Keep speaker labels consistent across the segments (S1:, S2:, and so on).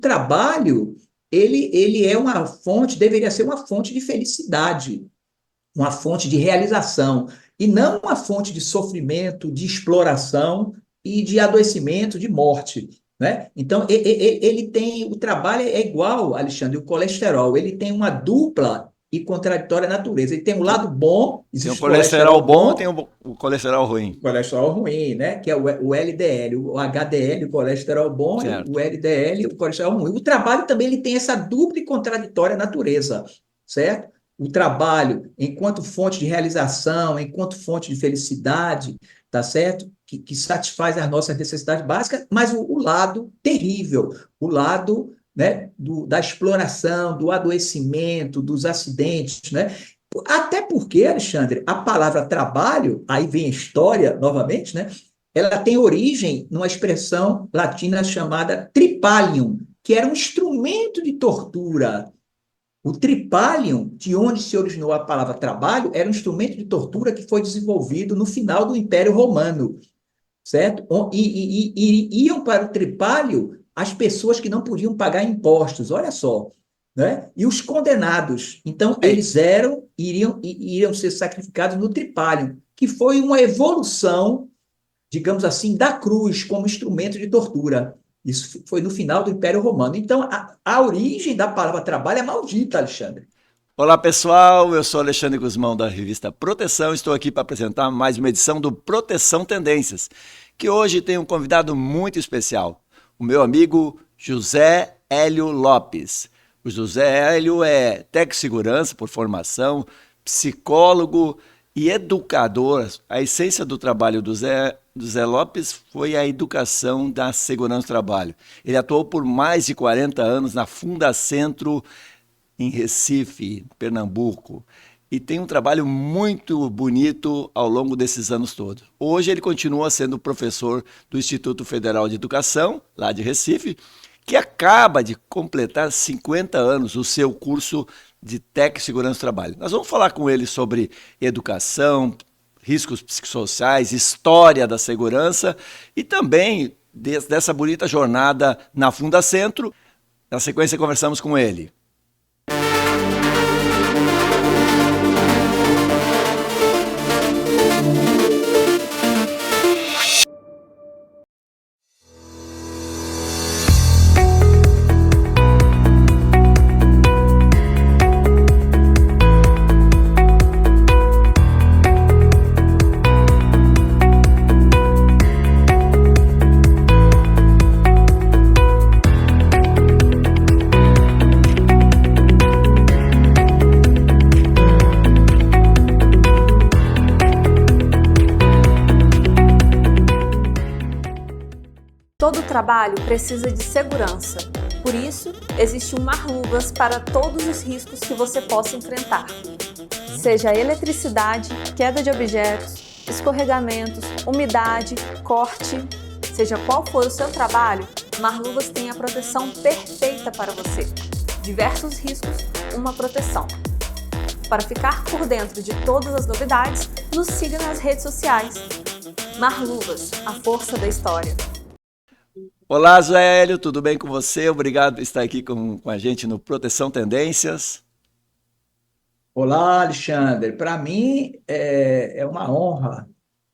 S1: trabalho, ele é uma fonte, deveria ser uma fonte de felicidade, uma fonte de realização, e não uma fonte de sofrimento, de exploração e de adoecimento, de morte. Né? Então, ele tem, o trabalho é igual, Alexandre, o colesterol, ele tem uma dupla e contraditória natureza. Ele tem um lado bom,
S2: Tem o
S1: existe o
S2: colesterol
S1: colesterol
S2: bom e tem
S1: bom,
S2: o colesterol
S1: o
S2: ruim.
S1: colesterol ruim, né? Que é o LDL, o HDL, o colesterol bom, e
S2: Certo.
S1: o LDL, o colesterol ruim. O trabalho também ele tem essa dupla e contraditória natureza, certo? O trabalho, enquanto fonte de realização, enquanto fonte de felicidade, tá certo? Que satisfaz as nossas necessidades básicas, mas o lado terrível, o lado, né, da exploração, do adoecimento, dos acidentes, né? Até porque, Alexandre, a palavra trabalho, aí vem a história novamente, né? Ela tem origem numa expressão latina chamada tripalium, que era um instrumento de tortura. O tripalium, de onde se originou a palavra trabalho, era um instrumento de tortura que foi desenvolvido no final do Império Romano, certo? E iam para o tripalho as pessoas que não podiam pagar impostos, olha só, né? E os condenados. Então,
S2: Aí,
S1: eles iriam ser sacrificados no tripalho, que foi uma evolução, digamos assim, da cruz como instrumento de tortura. Isso foi no final do Império Romano. Então, a origem da palavra trabalho é maldita, Alexandre.
S2: olá pessoal, eu sou Alexandre Guzmão da revista Proteção, estou aqui para apresentar mais uma edição do Proteção Tendências, que hoje tem um convidado muito especial, o meu amigo José Hélio Lopes. O José Hélio é técnico de segurança por formação, psicólogo e educador. A essência do trabalho do Zé Lopes foi a educação da segurança do trabalho. Ele atuou por mais de 40 anos na Fundacentro em Recife, Pernambuco, e tem um trabalho muito bonito ao longo desses anos todos. Hoje ele continua sendo professor do Instituto Federal de Educação, lá de Recife, que acaba de completar 50 anos o seu curso de técnico de segurança do trabalho. Nós vamos falar com ele sobre educação, riscos psicossociais, história da segurança e também dessa bonita jornada na Fundacentro. Na sequência, conversamos com ele.
S3: Todo trabalho precisa de segurança. Por isso, existe um mar-luvas para todos os riscos que você possa enfrentar. Seja eletricidade, queda de objetos, escorregamentos, umidade, corte, seja qual for o seu trabalho, Mar-Luvas tem a proteção perfeita para você. Diversos riscos, uma proteção. Para ficar por dentro de todas as novidades, nos siga nas redes sociais. Mar-Luvas, a força da história.
S2: Olá, Zé Hélio, tudo bem com você? Obrigado por estar aqui com a gente no Proteção Tendências.
S1: Olá, Alexandre. Para mim é uma honra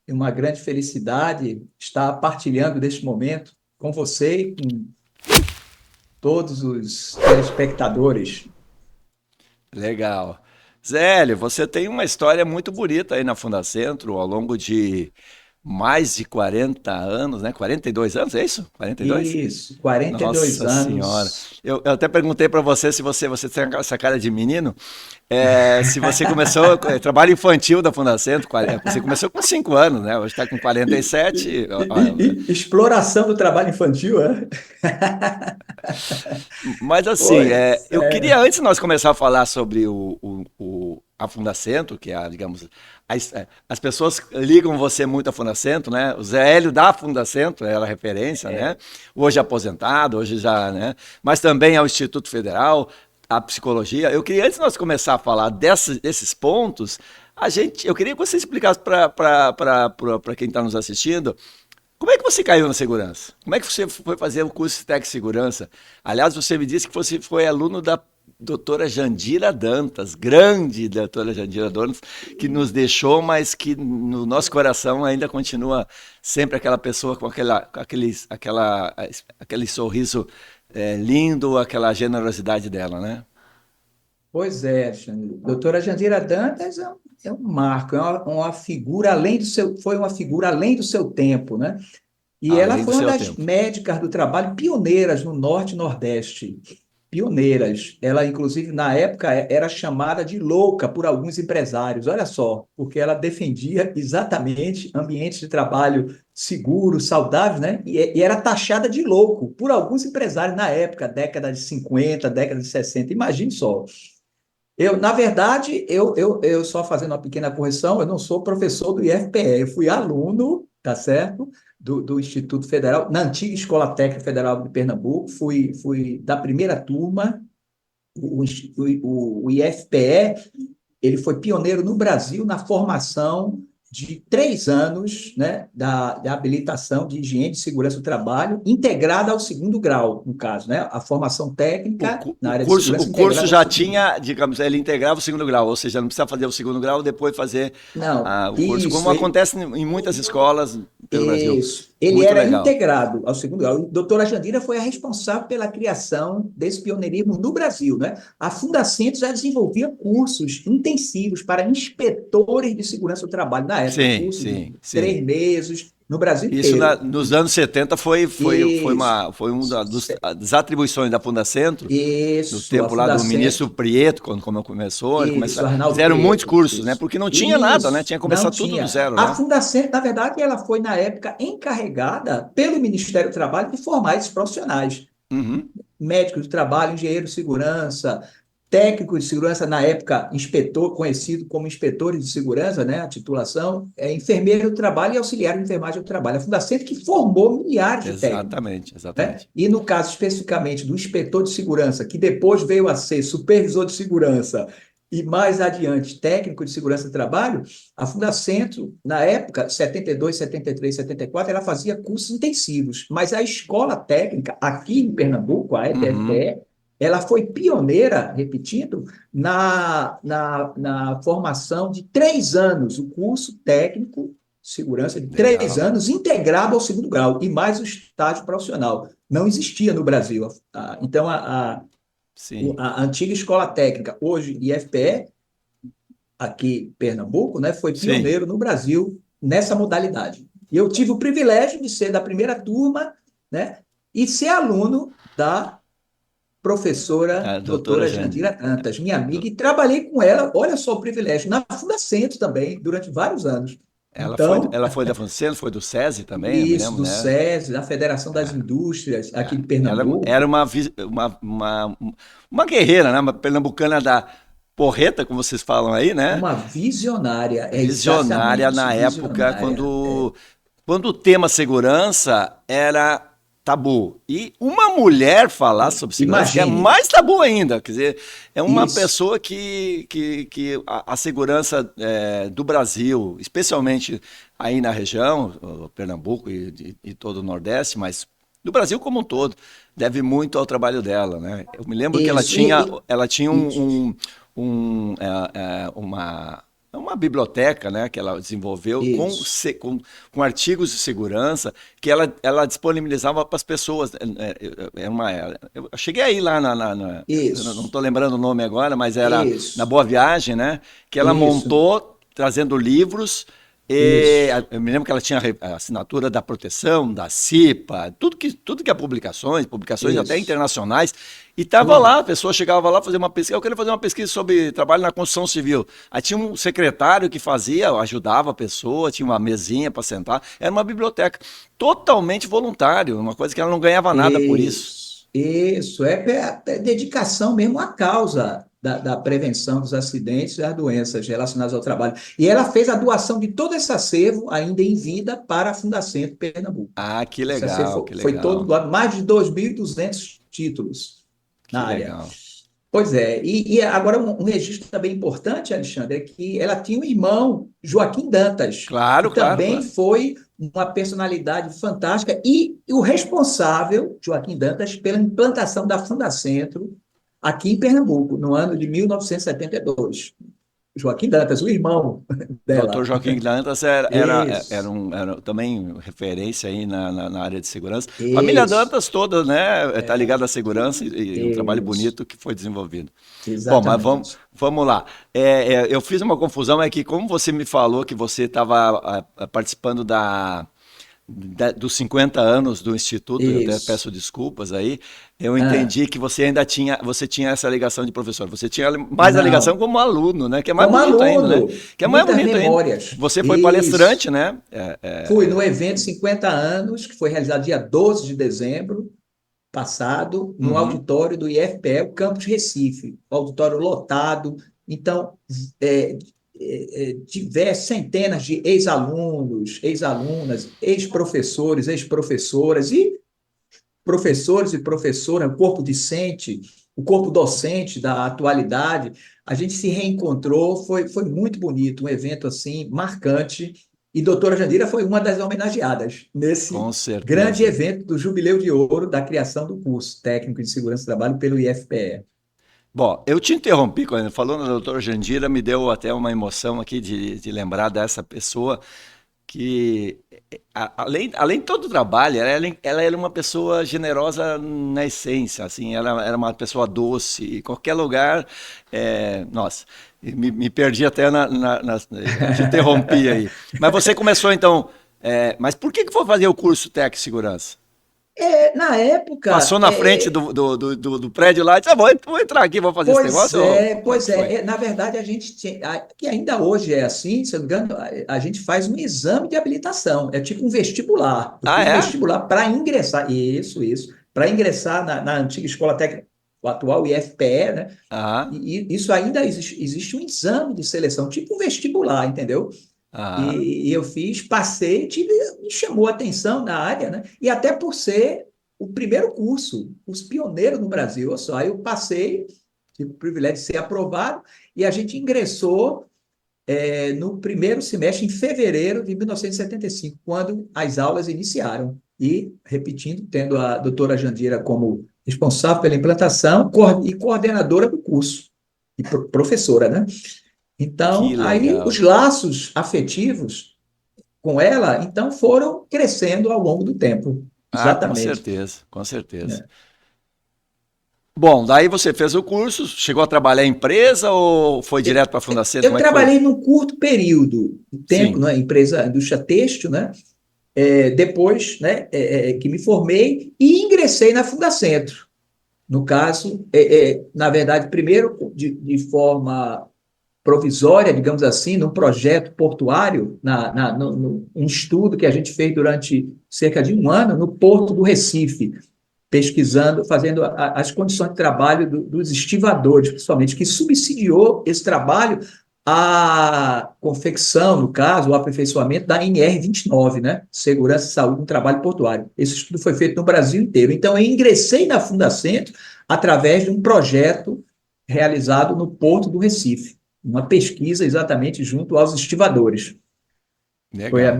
S1: e uma grande felicidade estar partilhando deste momento com você e com todos os telespectadores.
S2: Legal. Zé Hélio, você tem uma história muito bonita aí na Fundacentro, ao longo de mais de 40 anos, né? 42 anos, é isso? 42?
S1: Isso, 42
S2: Nossa Senhora.
S1: anos.
S2: Eu até perguntei para você se você tem essa cara de menino, se você começou trabalho infantil da Fundacentro, você começou com 5 anos, né? Hoje está com 47.
S1: Exploração do trabalho infantil, é?
S2: Mas assim,
S1: Pois
S2: eu queria, antes de nós começar a falar sobre a Fundacentro, que é, digamos, as pessoas ligam você muito à Fundacentro, né? O Zé Hélio da Fundacentro era a referência, né? Hoje aposentado, hoje já, né? Mas também ao Instituto Federal, a psicologia. Eu queria, antes de nós começar a falar desses pontos, eu queria que você explicasse para quem está nos assistindo Como é que você caiu na segurança? Como é que você foi fazer o curso de técnico de segurança? Aliás, você me disse que você foi aluno da doutora Jandira Dantas, grande doutora Jandira Dantas, que nos deixou, mas que no nosso coração ainda continua sempre aquela pessoa com aquele sorriso lindo, aquela generosidade dela, né?
S1: Pois é, Alexandre. Doutora Jandira Dantas é um marco, uma figura além do seu, foi uma figura além do seu tempo, né? E ela
S2: Além do
S1: foi uma
S2: seu
S1: das
S2: tempo.
S1: médicas do trabalho pioneiras no Norte e Nordeste. Pioneiras. Ela, inclusive, na época, era chamada de louca por alguns empresários. Olha só, porque ela defendia exatamente ambientes de trabalho seguros, saudáveis, né? E era taxada de louco por alguns empresários na época, década de 50, década de 60. Imagine só. Na verdade, eu só fazendo uma pequena correção, eu não sou professor do IFPE, eu fui aluno, tá certo? Do Instituto Federal, na antiga Escola Técnica Federal de Pernambuco, fui da primeira turma, o IFPE, ele foi pioneiro no Brasil na formação de 3 anos, né, da habilitação de higiene e segurança do trabalho, integrada ao segundo grau, no caso, né, a formação técnica na área de
S2: O
S1: segurança
S2: curso
S1: integrada ao
S2: já
S1: segundo.
S2: tinha, digamos, ele integrava o segundo grau, ou seja, não precisa fazer o segundo grau e depois fazer
S1: Não,
S2: o curso, como
S1: isso,
S2: acontece em muitas escolas pelo Brasil.
S1: isso. Ele
S2: Muito
S1: era
S2: legal.
S1: integrado ao segundo grau. A doutora Jandira foi a responsável pela criação desse pioneirismo no Brasil, né? A Fundacentro já desenvolvia cursos intensivos para inspetores de segurança do trabalho na época,
S2: Sim,
S1: cursos de
S2: sim, sim.
S1: 3 meses no Brasil
S2: Isso
S1: inteiro.
S2: nos anos 70
S1: Isso,
S2: foi uma das atribuições da Fundacentro, no
S1: isso, a
S2: tempo lá do ministro
S1: Fundacentro,
S2: Prieto, quando começou,
S1: isso, Arnaldo
S2: fizeram muitos
S1: Prieto,
S2: cursos, né?
S1: isso.
S2: Porque não tinha nada, né?
S1: Isso,
S2: Tinha que
S1: não
S2: começar tudo do
S1: tinha.
S2: zero,
S1: A
S2: né?
S1: Fundacentro, na verdade, ela foi, na época, encarregada pelo Ministério do Trabalho de formar esses profissionais.
S2: Uhum.
S1: Médico de trabalho, engenheiro de segurança, técnico de segurança, na época, inspetor, conhecido como inspetores de segurança, né, a titulação, enfermeiro do trabalho e auxiliar de enfermagem do trabalho. A Fundacentro que formou milhares de técnicos,
S2: Exatamente,
S1: né?
S2: exatamente.
S1: E no caso especificamente do inspetor de segurança, que depois veio a ser supervisor de segurança e mais adiante técnico de segurança do trabalho, a Fundacentro, na época, 72, 73, 74, ela fazia cursos intensivos, mas a escola técnica aqui em Pernambuco, a
S2: Uhum.
S1: ETFPE, ela foi pioneira, repetindo, na formação de 3 anos, o curso técnico de segurança de três
S2: Legal.
S1: anos, integrado ao segundo grau, e mais o estágio profissional. Não existia no Brasil. Então,
S2: Sim.
S1: a antiga escola técnica, hoje IFPE, aqui em Pernambuco, né, foi
S2: Sim.
S1: pioneiro no Brasil nessa modalidade. E eu tive o privilégio de ser da primeira turma, né, e ser aluno da professora
S2: A doutora
S1: doutora
S2: Jane.
S1: Jandira Dantas, minha amiga, e trabalhei com ela, olha só o privilégio, na Fundacentro também, durante vários anos. Então,
S2: Ela foi da Franceno, foi do SESI também, eu me
S1: isso,
S2: lembro,
S1: do
S2: né?
S1: SESI, da Federação das Indústrias aqui de
S2: Era
S1: Pernambuco,
S2: uma guerreira, né? Uma pernambucana da porreta, como vocês falam aí, né?
S1: uma visionária, é
S2: Visionária
S1: exatamente,
S2: na época,
S1: visionária.
S2: quando o tema segurança era tabu. E uma mulher falar sobre segurança, que é
S1: Imagine,
S2: mais tabu ainda. Quer dizer, é uma
S1: isso,
S2: pessoa que a segurança do Brasil, especialmente aí na região, Pernambuco e todo o Nordeste, mas do Brasil como um todo, deve muito ao trabalho dela, né? Eu me lembro que
S1: isso,
S2: ela tinha
S1: isso,
S2: uma biblioteca, né, que ela desenvolveu
S1: isso,
S2: com artigos de segurança que ela disponibilizava para as pessoas. Eu cheguei aí lá eu não
S1: isso,
S2: estou lembrando o nome agora, mas era na
S1: isso,
S2: Boa Viagem, né, que ela
S1: isso,
S2: montou trazendo livros. E
S1: isso,
S2: eu me lembro que ela tinha a assinatura da proteção, da CIPA, tudo que é publicações até
S1: isso,
S2: internacionais, e estava lá,
S1: tudo.
S2: a pessoa chegava lá fazer uma pesquisa, eu queria fazer uma pesquisa sobre trabalho na construção civil. Aí tinha um secretário que fazia, ajudava a pessoa, tinha uma mesinha para sentar, era uma biblioteca totalmente voluntário, uma coisa que ela não ganhava nada por isso.
S1: Isso, é dedicação mesmo à causa da prevenção dos acidentes e das doenças relacionadas ao trabalho. E ela fez a doação de todo esse acervo, ainda em vida, para a Fundacentro Pernambuco.
S2: Ah, que
S1: Esse acervo
S2: legal,
S1: foi,
S2: que
S1: foi todo
S2: legal,
S1: doado, mais de 2.200 títulos
S2: que
S1: na área.
S2: legal.
S1: Pois é, e agora um registro também importante, Alexandre, é que ela tinha um irmão, Joaquim Dantas, que
S2: Claro, claro,
S1: também
S2: claro.
S1: foi uma personalidade fantástica e o responsável, Joaquim Dantas, pela implantação da Fundacentro aqui em Pernambuco, no ano de 1972. Joaquim Dantas, o irmão
S2: Doutor
S1: dela.
S2: Joaquim Dantas
S1: Isso,
S2: era também referência aí na área de segurança. Família
S1: isso,
S2: Dantas toda, né, está ligada à segurança e um trabalho
S1: isso,
S2: bonito que foi desenvolvido. Bom, mas
S1: exatamente.
S2: vamos lá. Eu fiz uma confusão, é que como você me falou que você estava participando dos 50 anos do Instituto, eu até
S1: Isso.
S2: peço desculpas aí, eu
S1: Ah,
S2: entendi que você tinha essa ligação de professor, você tinha mais a ligação
S1: não.
S2: como aluno, né? Que é mais
S1: Como
S2: bonito ainda, né?
S1: aluno,
S2: Que é mais
S1: muitas
S2: bonito ainda.
S1: memórias.
S2: Você foi
S1: Isso.
S2: palestrante, né?
S1: Fui no evento 50 anos, que foi realizado dia 12 de dezembro passado, no
S2: Uhum.
S1: auditório do IFPE, o campus Recife. O auditório lotado. Então, é, diversas centenas de ex-alunos, ex-alunas, ex-professores, ex-professoras e professores e professoras, o corpo discente, o corpo docente da atualidade, a gente se reencontrou, foi muito bonito, um evento assim marcante, e doutora Jandira foi uma das homenageadas nesse
S2: Com
S1: grande
S2: certeza.
S1: evento do Jubileu de Ouro da criação do curso Técnico de Segurança do Trabalho pelo IFPE.
S2: Bom, eu te interrompi quando falou na doutora Jandira, me deu até uma emoção aqui de lembrar dessa pessoa que, além de todo o trabalho, ela era uma pessoa generosa na essência, assim, ela era uma pessoa doce, em qualquer lugar, nossa, me perdi até eu te interrompi aí. Mas você começou então, mas por que foi fazer o curso Tec Segurança?
S1: Na época,
S2: Passou na frente do prédio lá e disse, vou entrar aqui, vou fazer esse
S1: pois
S2: negócio? Ou
S1: é,
S2: como é que
S1: pois
S2: foi?
S1: é. Na verdade, a gente tinha, que ainda hoje é assim, se eu não me engano, a gente faz um exame de habilitação, é tipo um vestibular. Eu
S2: Ah,
S1: fiz um
S2: é?
S1: vestibular para ingressar, isso, para ingressar na antiga Escola Técnica, o atual IFPE, né?
S2: Ah,
S1: E isso ainda existe um exame de seleção, tipo um vestibular, entendeu?
S2: ah,
S1: E eu fiz, passei, me chamou a atenção na área, né? E até por ser o primeiro curso, os pioneiros no Brasil, olha só, aí eu passei, tive o privilégio de ser aprovado, e a gente ingressou no primeiro semestre, em fevereiro de 1975, quando as aulas iniciaram. E, repetindo, tendo a doutora Jandira como responsável pela implantação e coordenadora do curso, e professora, né? Então,
S2: que
S1: aí
S2: legal.
S1: os laços afetivos com ela, então, foram crescendo ao longo do tempo.
S2: Ah, com
S1: Exatamente.
S2: certeza, com certeza.
S1: É.
S2: Bom, daí você fez o curso, chegou a trabalhar em empresa ou foi direto para a Fundacentro?
S1: Eu
S2: Como é que foi?
S1: trabalhei num curto período de tempo
S2: Sim.
S1: na empresa indústria têxtil, né? Depois, né, que me formei e ingressei na Fundacentro. No caso, na verdade, primeiro de forma provisória, digamos assim, num projeto portuário, um estudo que a gente fez durante cerca de um ano no Porto do Recife, pesquisando, fazendo as condições de trabalho dos estivadores, principalmente, que subsidiou esse trabalho a confecção, no caso, o aperfeiçoamento da NR29, né? Segurança e Saúde no Trabalho Portuário. Esse estudo foi feito no Brasil inteiro. Então, eu ingressei na Fundacentro através de um projeto realizado no Porto do Recife, uma pesquisa exatamente junto aos estivadores. Foi
S2: Legal.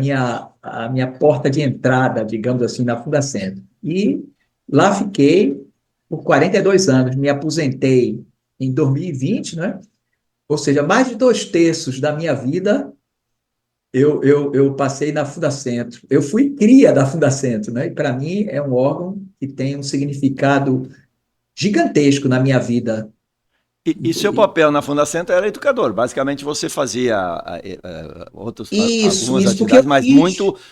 S1: a minha porta de entrada, digamos assim, na Fundacentro. E lá fiquei por 42 anos, me aposentei em 2020, né? Ou seja, mais de dois terços da minha vida eu passei na Fundacentro. Eu fui cria da Fundacentro, né? E para mim é um órgão que tem um significado gigantesco na minha vida.
S2: E seu papel na Fundacentro era educador. Basicamente você fazia algumas
S1: Isso, porque eu
S2: atividades, mas
S1: fiz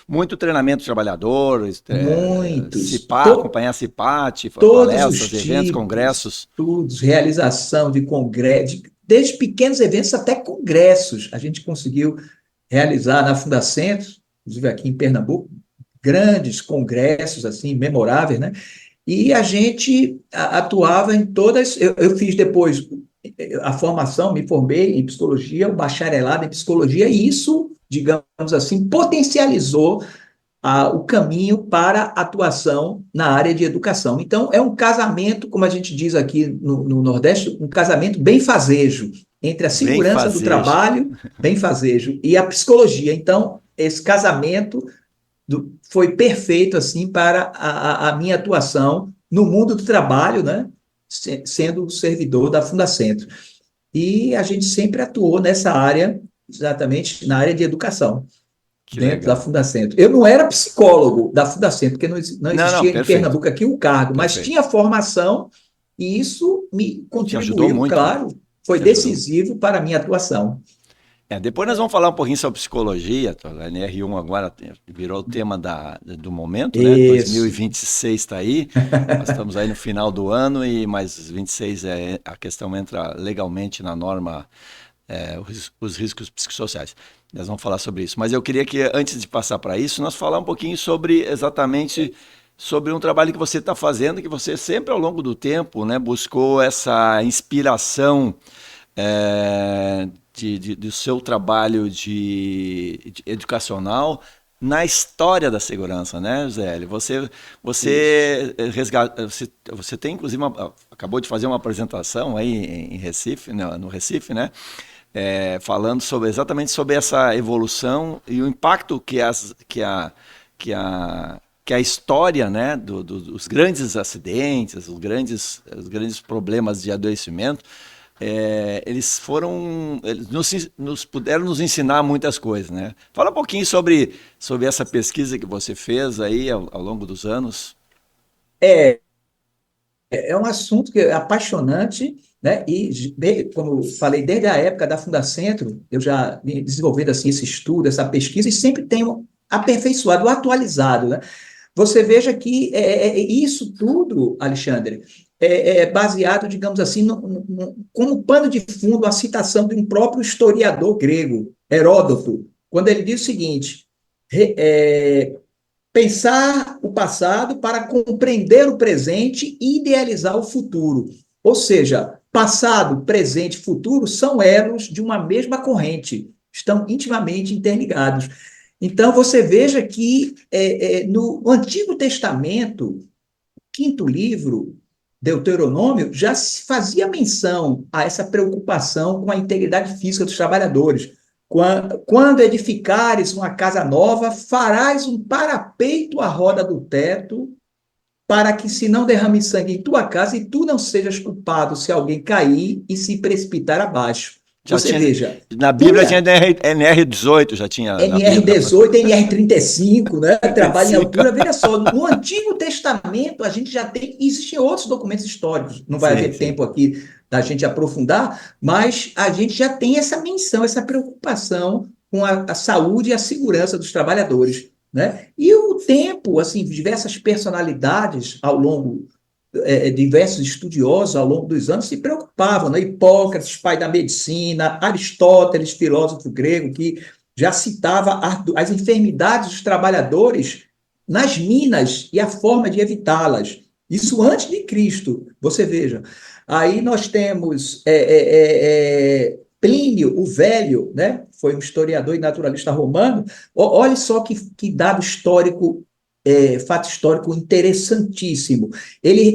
S2: muito treinamento de trabalhadores,
S1: muitos,
S2: acompanhar CIPAT,
S1: todos os
S2: palestras, eventos,
S1: tipos,
S2: congressos.
S1: estudos, realização de congressos, desde pequenos eventos até congressos, a gente conseguiu realizar na Fundacentro, inclusive aqui em Pernambuco, grandes congressos assim memoráveis, né? E a gente atuava em todas. Eu fiz depois a formação, me formei em psicologia, o bacharelado em psicologia, e isso, digamos assim, potencializou o caminho para a atuação na área de educação. Então, é um casamento, como a gente diz aqui no Nordeste, um casamento bem-fazejo entre a
S2: Bem
S1: segurança do
S2: fazejo.
S1: trabalho, bem-fazejo, e a psicologia. Então, esse casamento foi perfeito assim para a minha atuação no mundo do trabalho, né? Sendo servidor da Fundacentro. E a gente sempre atuou nessa área, exatamente na área de educação,
S2: Que
S1: dentro da
S2: legal.
S1: Fundacentro. Eu não era psicólogo da Fundacentro, porque não
S2: Não, não,
S1: existia em
S2: perfeito,
S1: Pernambuco aqui o cargo, mas
S2: perfeito.
S1: tinha formação e isso me
S2: Te ajudou
S1: contribuiu,
S2: muito,
S1: claro, foi
S2: te ajudou.
S1: decisivo para a minha atuação.
S2: Depois nós vamos falar um pouquinho sobre psicologia. A NR1 agora virou o tema do momento, né?
S1: Isso.
S2: 2026 está aí, nós estamos aí no final do ano e mais 26 a questão entra legalmente na norma, os riscos psicossociais. Nós vamos falar sobre isso. Mas eu queria que, antes de passar para isso, nós falar um pouquinho sobre exatamente sobre um trabalho que você está fazendo, que você sempre ao longo do tempo, né, buscou essa inspiração do seu trabalho de educacional na história da segurança, né, Zélio?
S1: Isso.
S2: Você tem, inclusive, acabou de fazer uma apresentação aí em Recife, no Recife, né? Falando exatamente sobre essa evolução e o impacto que a história, né, dos grandes acidentes, os grandes problemas de adoecimento, eles nos puderam nos ensinar muitas coisas, né? Fala um pouquinho sobre essa pesquisa que você fez aí ao longo dos anos.
S1: É, é um assunto que é apaixonante, né? E, como eu falei, desde a época da Fundacentro, eu já vim desenvolvendo assim, esse estudo, essa pesquisa, e sempre tenho aperfeiçoado, atualizado, né? Você veja que isso tudo, Alexandre, é baseado, digamos assim, como pano de fundo a citação de um próprio historiador grego, Heródoto, quando ele diz o seguinte: pensar o passado para compreender o presente e idealizar o futuro. Ou seja, passado, presente e futuro são elos de uma mesma corrente, estão intimamente interligados. Então, você veja que no Antigo Testamento, quinto livro, Deuteronômio, já se fazia menção a essa preocupação com a integridade física dos trabalhadores. Quando edificares uma casa nova, farás um parapeito à roda do teto, para que se não derrame sangue em tua casa e tu não sejas culpado se alguém cair e se precipitar abaixo.
S2: Já
S1: Você
S2: tinha,
S1: veja,
S2: na Bíblia tinha
S1: tinha
S2: NR18, já tinha na Bíblia.
S1: NR18, NR35, né? Trabalho em
S2: 35.
S1: altura. Veja só, no Antigo Testamento a gente já tem, existem outros documentos históricos, não vai
S2: Sim,
S1: haver
S2: sim.
S1: tempo aqui da gente aprofundar, mas a gente já tem essa menção, essa preocupação com a saúde e a segurança dos trabalhadores, né? E o tempo, assim, diversas personalidades ao longo diversos estudiosos ao longo dos anos se preocupavam, né? Hipócrates, pai da medicina, Aristóteles, filósofo grego, que já citava as enfermidades dos trabalhadores nas minas e a forma de evitá-las. Isso antes de Cristo, você veja. Aí nós temos Plínio, o Velho, né? Foi um historiador e naturalista romano. Olha só que dado histórico, fato histórico interessantíssimo.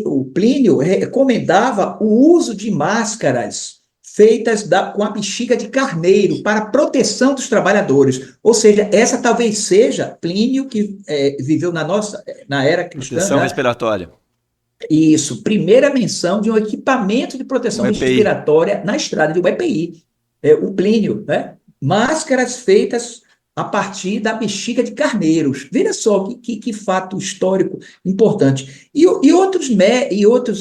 S1: O Plínio recomendava o uso de máscaras feitas com a bexiga de carneiro para proteção dos trabalhadores. Ou seja, essa talvez seja Plínio, que viveu na era cristã,
S2: Proteção
S1: né?
S2: respiratória.
S1: Isso, primeira menção de um equipamento de
S2: Um
S1: proteção
S2: EPI.
S1: respiratória na estrada, de um EPI, o Plínio, né? Máscaras feitas a partir da bexiga de carneiros. Veja só que fato histórico importante. E outros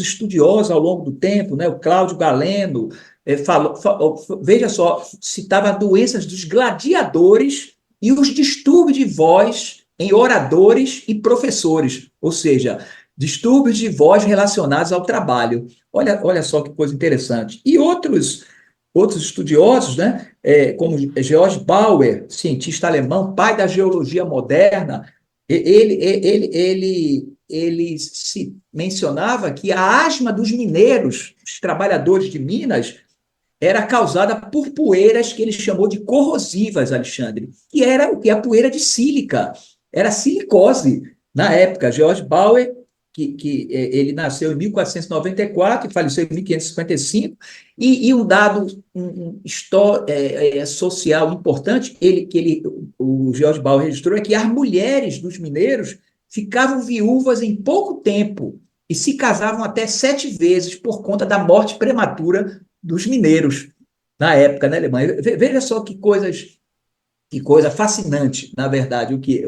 S1: estudiosos ao longo do tempo, né? O Cláudio Galeno, veja só, citava doenças dos gladiadores e os distúrbios de voz em oradores e professores, ou seja, distúrbios de voz relacionados ao trabalho. Olha só que coisa interessante. E outros estudiosos, né, como George Bauer, cientista alemão, pai da geologia moderna, ele se mencionava que a asma dos mineiros, os trabalhadores de Minas, era causada por poeiras que ele chamou de corrosivas, Alexandre, que era o que? A poeira de sílica, era silicose. Na época, George Bauer, ele nasceu em 1494 e faleceu em 1555, e um dado social importante o George Ball registrou é que as mulheres dos mineiros ficavam viúvas em pouco tempo e se casavam até 7 vezes por conta da morte prematura dos mineiros na época, né, Alemanha? Veja só que coisa fascinante, na verdade, o que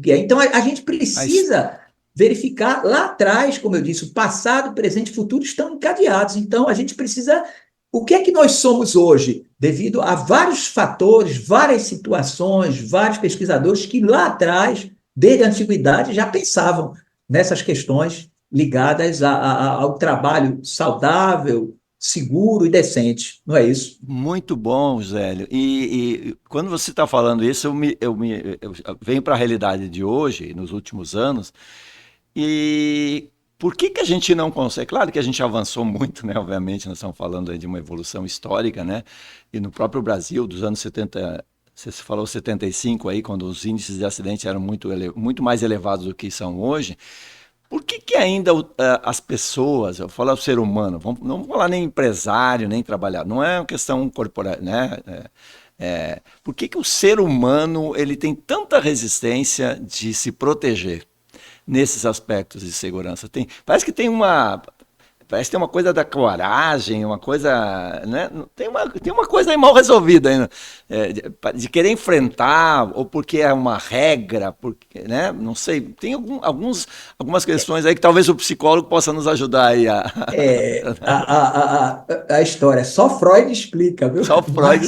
S1: é. Então, a gente precisa verificar lá atrás, como eu disse, o passado, o presente e o futuro estão encadeados. Então, a gente precisa. O que é que nós somos hoje? Devido a vários fatores, várias situações, vários pesquisadores que lá atrás, desde a antiguidade, já pensavam nessas questões ligadas ao trabalho saudável, seguro e decente, não é isso?
S2: Muito bom, Zélio. E quando você está falando isso, eu venho para a realidade de hoje, nos últimos anos, e por que a gente não consegue? Claro que a gente avançou muito, né? Obviamente, nós estamos falando aí de uma evolução histórica, né? E no próprio Brasil, dos anos 70, você falou 75 aí, quando os índices de acidente eram muito mais elevados do que são hoje. Por que ainda as pessoas, eu falo o ser humano, não vou falar nem empresário, nem trabalhador, não é uma questão corporal, né? Por que o ser humano ele tem tanta resistência de se proteger nesses aspectos de segurança? Parece que tem uma coisa da coragem, uma coisa, né? Tem uma coisa aí mal resolvida ainda, de querer enfrentar, ou porque é uma regra, porque, né? Não sei, tem algumas questões aí que talvez o psicólogo possa nos ajudar aí
S1: A história, só Freud explica, viu?
S2: Só Freud.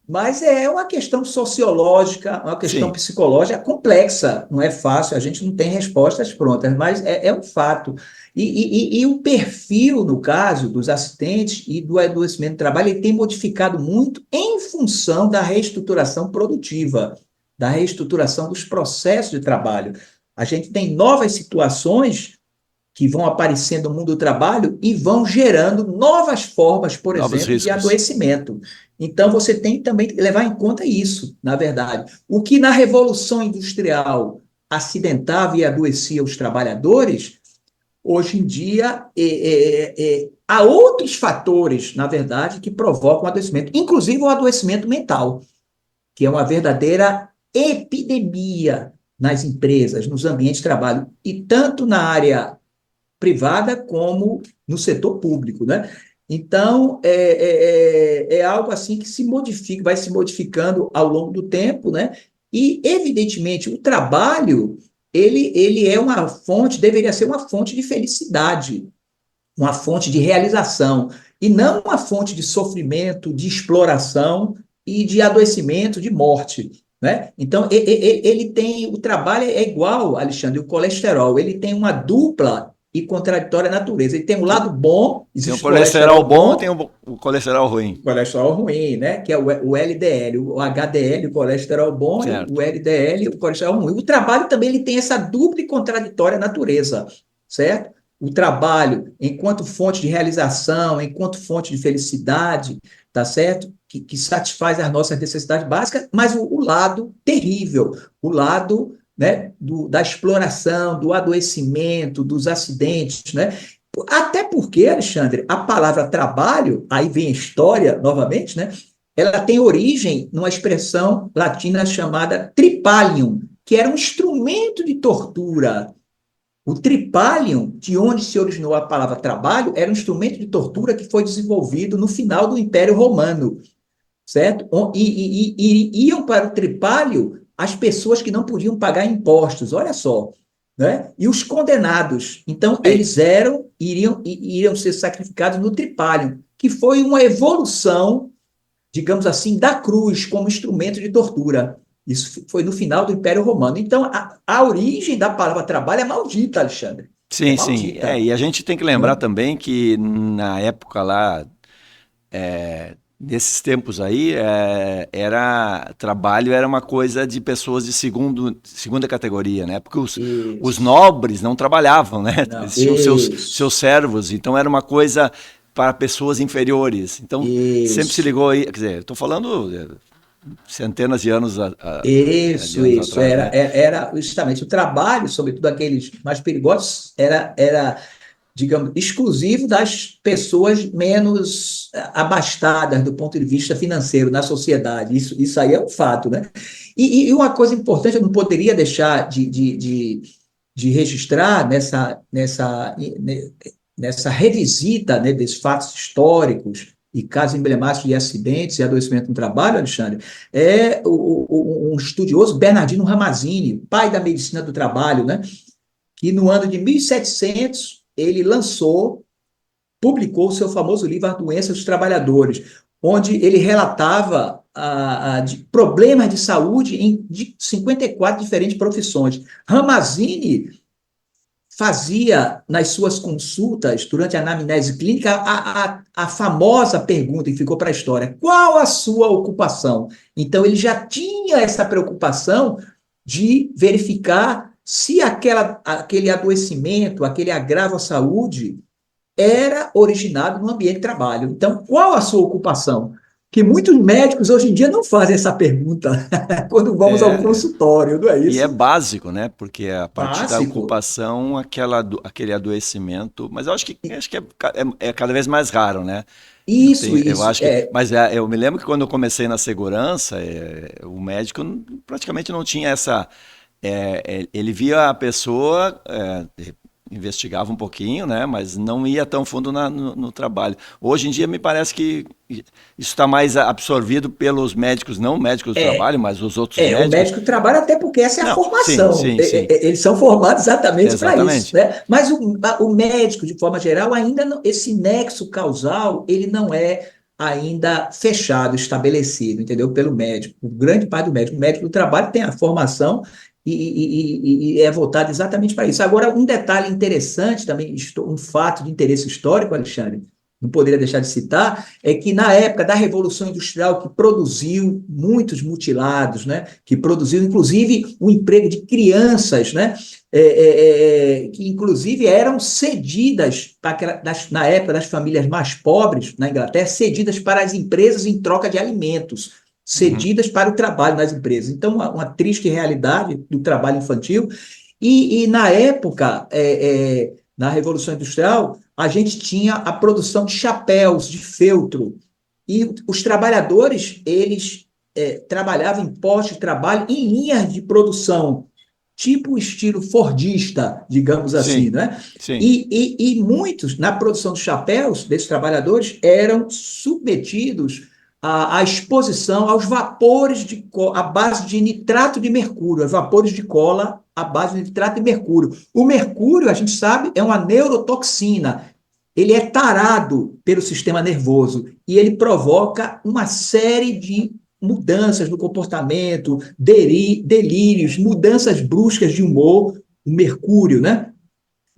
S1: Mas é uma questão sociológica, uma questão
S2: Sim.
S1: psicológica complexa, não é fácil, a gente não tem respostas prontas, mas é um fato. E o perfil, no caso, dos acidentes e do adoecimento do trabalho, ele tem modificado muito em função da reestruturação produtiva, da reestruturação dos processos de trabalho. A gente tem novas situações que vão aparecendo no mundo do trabalho e vão gerando novas formas, por exemplo, de adoecimento. Então, você tem também que levar em conta isso, na verdade. O que na Revolução Industrial acidentava e adoecia os trabalhadores, hoje em dia há outros fatores, na verdade, que provocam o adoecimento, inclusive o adoecimento mental, que é uma verdadeira epidemia nas empresas, nos ambientes de trabalho, e tanto na área privada como no setor público, né? Então, é algo assim que se modifica, vai se modificando ao longo do tempo, né? E, evidentemente, o trabalho, ele é uma fonte, deveria ser uma fonte de felicidade, uma fonte de realização, e não uma fonte de sofrimento, de exploração e de adoecimento, de morte, né? Então, o trabalho é igual, Alexandre, o colesterol, ele tem uma dupla e contraditória natureza. Ele tem um lado bom,
S2: tem o colesterol bom e tem o colesterol ruim.
S1: O colesterol ruim, né? Que é o LDL, o HDL, o colesterol bom, certo. E o LDL, o colesterol ruim. O trabalho também ele tem essa dupla e contraditória natureza, certo? O trabalho, enquanto fonte de realização, enquanto fonte de felicidade, tá certo? Que satisfaz as nossas necessidades básicas, mas o lado terrível, o lado, né, da exploração, do adoecimento, dos acidentes, né? Até porque, Alexandre, a palavra trabalho, aí vem a história novamente, né? Ela tem origem numa expressão latina chamada tripalium, que era um instrumento de tortura. O tripalium, de onde se originou a palavra trabalho, era um instrumento de tortura que foi desenvolvido no final do Império Romano, certo? E iam para o tripalio as pessoas que não podiam pagar impostos, olha só, né? E os condenados. Então, eles iriam ser sacrificados no tripalium, que foi uma evolução, digamos assim, da cruz como instrumento de tortura. Isso foi no final do Império Romano. Então, a origem da palavra trabalho é maldita, Alexandre.
S2: Sim, sim. E a gente tem que lembrar também que na época lá, nesses tempos aí, trabalho era uma coisa de pessoas de segunda categoria, né? Porque os nobres não trabalhavam, né? Eles tinham seus servos, então era uma coisa para pessoas inferiores. Então, sempre se ligou aí, quer dizer, estou falando centenas de anos, de
S1: Isso,
S2: anos
S1: isso.
S2: atrás, né?
S1: Era justamente o trabalho, sobretudo aqueles mais perigosos, era, digamos, exclusivo das pessoas menos abastadas do ponto de vista financeiro na sociedade. Isso aí é um fato, né? E uma coisa importante, eu não poderia deixar de registrar nessa revisita, né, desses fatos históricos e casos emblemáticos de acidentes e adoecimento no trabalho, Alexandre, um estudioso, Bernardino Ramazzini, pai da medicina do trabalho, né, que no ano de 1700 ele publicou o seu famoso livro A Doença dos Trabalhadores, onde ele relatava de problemas de saúde de 54 diferentes profissões. Ramazzini fazia nas suas consultas, durante a anamnese clínica, a famosa pergunta que ficou para a história: qual a sua ocupação? Então, ele já tinha essa preocupação de verificar se aquele adoecimento, aquele agravo à saúde, era originado no ambiente de trabalho. Então, qual a sua ocupação? Que muitos médicos hoje em dia não fazem essa pergunta quando vamos ao
S2: É,
S1: consultório, não é
S2: e é
S1: isso?
S2: básico, né? Porque a partir da
S1: Básico.
S2: ocupação, aquele adoecimento. Mas eu acho que é cada vez mais raro, né?
S1: Isso,
S2: Eu
S1: isso.
S2: acho que, mas eu me lembro que quando eu comecei na segurança, o médico praticamente não tinha essa. Ele via a pessoa, investigava um pouquinho, né? Mas não ia tão fundo no trabalho. Hoje em dia me parece que isso está mais absorvido pelos médicos, não médicos do
S1: É,
S2: trabalho, mas os outros
S1: o
S2: médicos.
S1: médico trabalha até porque essa é a
S2: Não, sim,
S1: formação.
S2: sim, sim,
S1: Eles são formados exatamente para isso,
S2: exatamente.
S1: né? Mas o médico, de forma geral, ainda não, esse nexo causal, ele não é ainda fechado, estabelecido, entendeu? Pelo médico. O grande parte do médico, o médico do trabalho tem a formação e é voltado exatamente para isso. Agora, um detalhe interessante também, um fato de interesse histórico, Alexandre, não poderia deixar de citar, é que na época da Revolução Industrial, que produziu muitos mutilados, né, que produziu inclusive o emprego de crianças, né, que inclusive eram cedidas, na época das famílias mais pobres na Inglaterra, cedidas para as empresas em troca de alimentos,
S2: Uhum.
S1: cedidas para o trabalho nas empresas. Então, uma triste realidade do trabalho infantil. E na época, na Revolução Industrial, a gente tinha a produção de chapéus de feltro. E os trabalhadores, eles trabalhavam em postos de trabalho em linhas de produção, tipo estilo fordista, digamos assim,
S2: Sim,
S1: né?
S2: sim.
S1: E muitos, na produção de chapéus, desses trabalhadores, eram submetidos à exposição aos vapores à base de nitrato de mercúrio, aos vapores de cola à base de nitrato de mercúrio. O mercúrio, a gente sabe, é uma neurotoxina. Ele é tarado pelo sistema nervoso e ele provoca uma série de mudanças no comportamento, delírios, mudanças bruscas de humor, o mercúrio, né?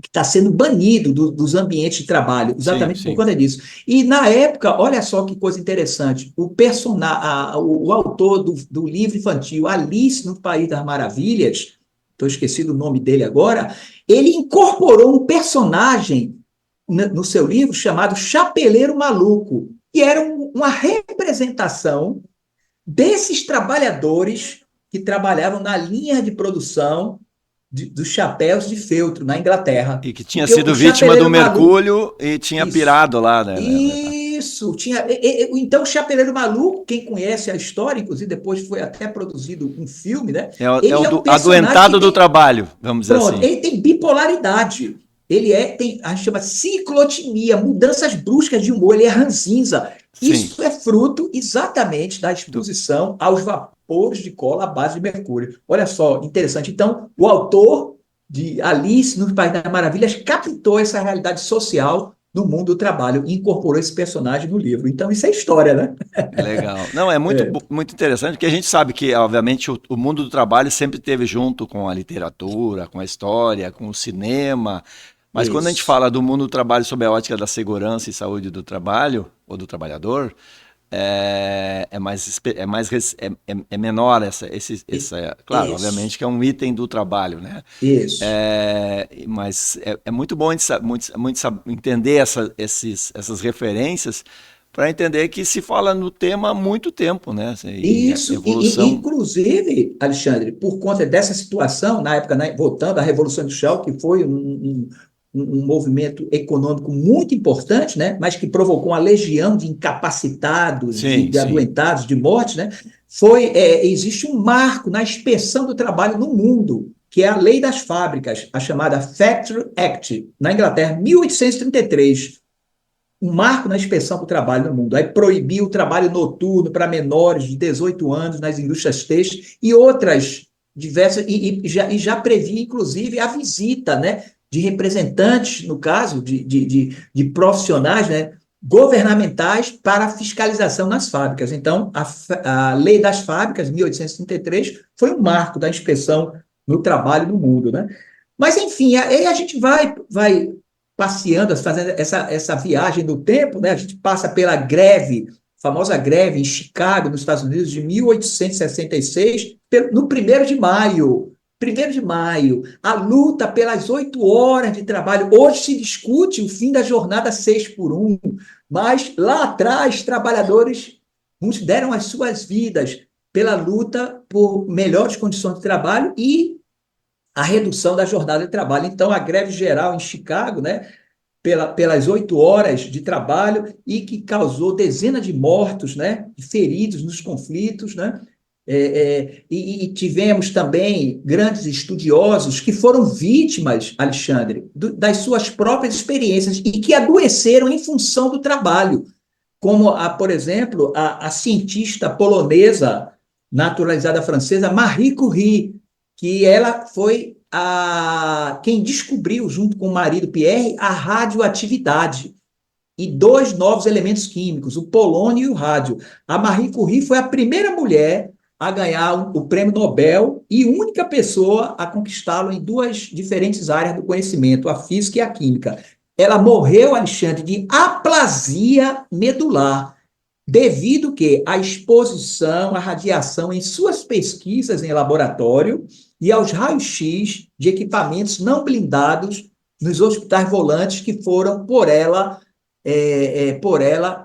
S1: Que está sendo banido dos ambientes de trabalho,
S2: Sim,
S1: exatamente por
S2: sim.
S1: conta disso. E na época, olha só que coisa interessante, o autor do livro infantil Alice no País das Maravilhas, estou esquecido o nome dele agora, ele incorporou um personagem no seu livro chamado Chapeleiro Maluco, que era uma representação desses trabalhadores que trabalhavam na linha de produção dos chapéus de feltro na Inglaterra.
S2: E que tinha
S1: Porque o
S2: sido vítima do
S1: chapeleiro maluco,
S2: mercúrio e tinha
S1: isso,
S2: pirado lá, né?
S1: isso, tinha. Então, o Chapeleiro Maluco, quem conhece a história, inclusive depois foi até produzido um filme, né?
S2: É
S1: Ele
S2: o
S1: é um personagem que
S2: adoentado do
S1: tem.
S2: trabalho, vamos dizer
S1: Pronto,
S2: assim.
S1: ele tem bipolaridade. A gente chama ciclotimia, mudanças bruscas de humor, ele é ranzinza.
S2: Sim.
S1: Isso é fruto exatamente da
S2: Do-
S1: exposição aos vapores de cola à base de mercúrio. Olha só, interessante. Então, o autor de Alice no País das Maravilhas captou essa realidade social do mundo do trabalho e incorporou esse personagem no livro. Então, isso é história, né?
S2: Legal. Não, é
S1: É,
S2: muito interessante, porque a gente sabe que, obviamente, o mundo do trabalho sempre esteve junto com a literatura, com a história, com o cinema. Mas quando a gente
S1: isso.
S2: fala do mundo do trabalho sob a ótica da segurança e saúde do trabalho, ou do trabalhador, é menor claro,
S1: Isso.
S2: obviamente que é um item do trabalho, né?
S1: Isso.
S2: Mas é muito bom a gente entender essas referências, para entender que se fala no tema há muito tempo, né? E a
S1: Isso,
S2: evolução.
S1: inclusive, Alexandre, por conta dessa situação, na época, né, voltando à Revolução Industrial, que foi um movimento econômico muito importante, né, mas que provocou uma legião de incapacitados,
S2: Sim,
S1: de
S2: sim.
S1: adoentados, de mortes, né, existe um marco na inspeção do trabalho no mundo, que é a Lei das Fábricas, a chamada Factory Act, na Inglaterra, 1833, um marco na inspeção do trabalho no mundo. Aí proibiu o trabalho noturno para menores de 18 anos nas indústrias têxteis e outras diversas, e já previa, inclusive, a visita, né, de representantes, no caso, de profissionais, né, governamentais para a fiscalização nas fábricas. Então, a Lei das Fábricas, 1833, foi um marco da inspeção no trabalho no mundo, né? Mas, enfim, aí a gente vai passeando, fazendo essa viagem no tempo, né? A gente passa pela greve, famosa greve em Chicago, nos Estados Unidos, de 1866, no 1º de maio. 1º de maio, a luta pelas 8 horas de trabalho. Hoje se discute o fim da jornada 6 por 1, mas lá atrás, trabalhadores, muitos deram as suas vidas pela luta por melhores condições de trabalho e a redução da jornada de trabalho. Então, a greve geral em Chicago, né, pelas 8 horas de trabalho e que causou dezenas de mortos, né, feridos nos conflitos, né, e tivemos também grandes estudiosos que foram vítimas, Alexandre, das suas próprias experiências e que adoeceram em função do trabalho, como, por exemplo, a cientista polonesa naturalizada francesa Marie Curie, que ela foi quem descobriu, junto com o marido Pierre, a radioatividade e 2 novos elementos químicos, o polônio e o rádio. A Marie Curie foi a primeira mulher a ganhar o prêmio Nobel e única pessoa a conquistá-lo em 2 diferentes áreas do conhecimento, a física e a química. Ela morreu, Alexandre, de aplasia medular, devido que à exposição à radiação em suas pesquisas em laboratório e aos raios-x de equipamentos não blindados nos hospitais volantes que foram por ela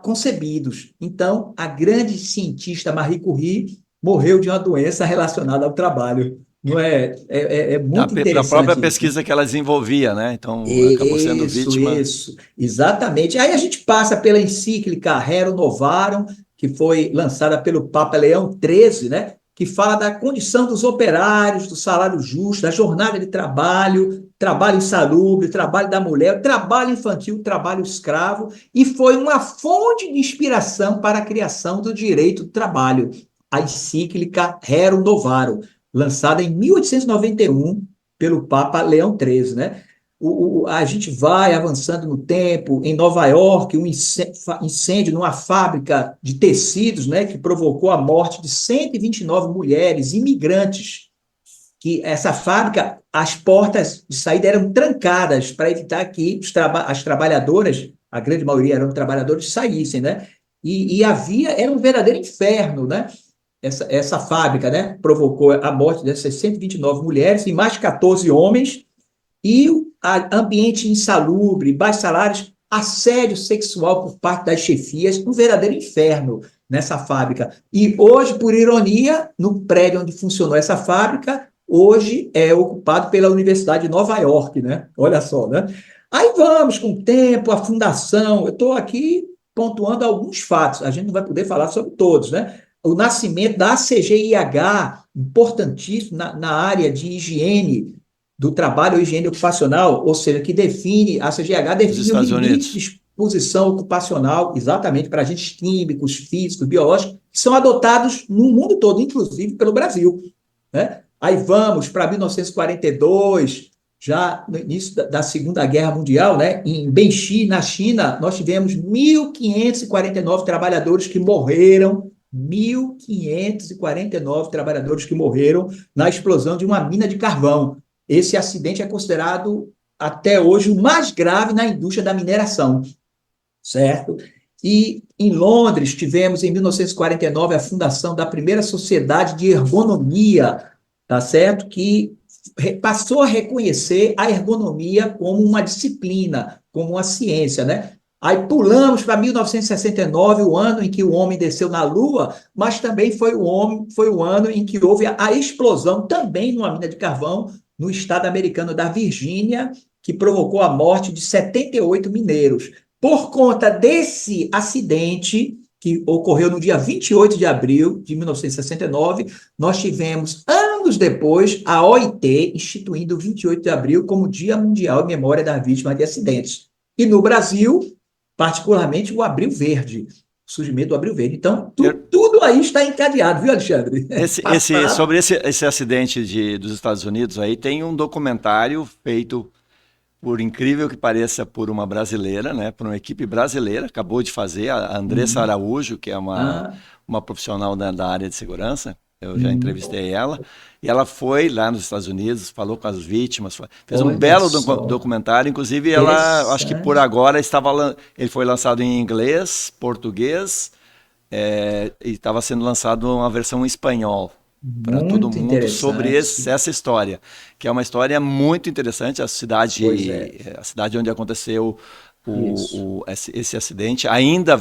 S1: concebidos. Então, a grande cientista Marie Curie morreu de uma doença relacionada ao trabalho. Não é? É muito
S2: Da própria
S1: interessante isso, né?
S2: pesquisa que ela desenvolvia, né? Então acabou sendo vítima.
S1: Isso, exatamente. Aí a gente passa pela encíclica Rerum Novarum, que foi lançada pelo Papa Leão XIII, né? Que fala da condição dos operários, do salário justo, da jornada de trabalho, trabalho insalubre, trabalho da mulher, trabalho infantil, trabalho escravo, e foi uma fonte de inspiração para a criação do direito do trabalho, a encíclica Rerum Novarum, lançada em 1891 pelo Papa Leão XIII, né? A gente vai avançando no tempo. Em Nova York, um incêndio numa fábrica de tecidos, né, que provocou a morte de 129 mulheres imigrantes, que essa fábrica, as portas de saída eram trancadas para evitar que as trabalhadoras, a grande maioria eram trabalhadores, saíssem, né? Era um verdadeiro inferno, né? Essa fábrica, né, provocou a morte dessas 129 mulheres e mais 14 homens, e ambiente insalubre, baixos salários, assédio sexual por parte das chefias, um verdadeiro inferno nessa fábrica. E hoje, por ironia, no prédio onde funcionou essa fábrica, hoje é ocupado pela Universidade de Nova York, né? Olha só, né? Aí vamos com o tempo, a fundação, eu estou aqui pontuando alguns fatos, a gente não vai poder falar sobre todos, né? O nascimento da ACGIH, importantíssimo na área de higiene do trabalho ou higiene ocupacional, ou seja, que define, a CGH
S2: Nos
S1: define o
S2: Estados
S1: limite de
S2: Unidos.
S1: exposição ocupacional, exatamente, para agentes químicos, físicos, biológicos, que são adotados no mundo todo, inclusive pelo Brasil, né? Aí vamos para 1942, já no início da Segunda Guerra Mundial, né? Em Benxi, na China, nós tivemos 1.549 trabalhadores que morreram, 1.549 trabalhadores que morreram na explosão de uma mina de carvão. Esse acidente é considerado, até hoje, o mais grave na indústria da mineração, certo? E em Londres, tivemos, em 1949, a fundação da primeira sociedade de ergonomia, tá certo? Que passou a reconhecer a ergonomia como uma disciplina, como uma ciência, né? Aí pulamos para 1969, o ano em que o homem desceu na Lua, mas também foi o ano em que houve a explosão, também numa mina de carvão, no estado americano da Virgínia, que provocou a morte de 78 mineiros. Por conta desse acidente, que ocorreu no dia 28 de abril de 1969, nós tivemos, anos depois, a OIT instituindo o 28 de abril como Dia Mundial em Memória das Vítimas de Acidentes. E no Brasil, particularmente, o Abril Verde, o surgimento do Abril Verde. Então, tudo aí está encadeado, viu, Alexandre?
S2: Sobre esse acidente dos Estados Unidos, aí tem um documentário feito, por incrível que pareça, por uma brasileira, né, por uma equipe brasileira, acabou de fazer, a Andressa Araújo, que é uma profissional da área de segurança. Eu já entrevistei ela, e ela foi lá nos Estados Unidos, falou com as vítimas, fez um belo documentário, inclusive ela, acho que por agora, ele foi lançado em inglês, português, e estava sendo lançado uma versão em espanhol para todo mundo sobre essa história, que é uma história muito interessante, a cidade onde aconteceu esse acidente ainda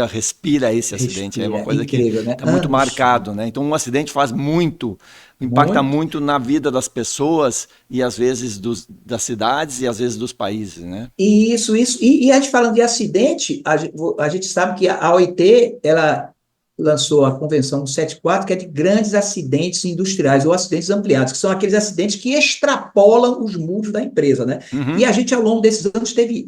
S2: respira esse acidente. É uma coisa incrível, que está muito marcado, né? Então um acidente impacta muito na vida das pessoas e às vezes das cidades e às vezes dos países, né?
S1: Isso. E a gente falando de acidente, a gente sabe que a OIT, ela lançou a Convenção 174, que é de grandes acidentes industriais ou acidentes ampliados, que são aqueles acidentes que extrapolam os muros da empresa, né? E a gente, ao longo desses anos, teve,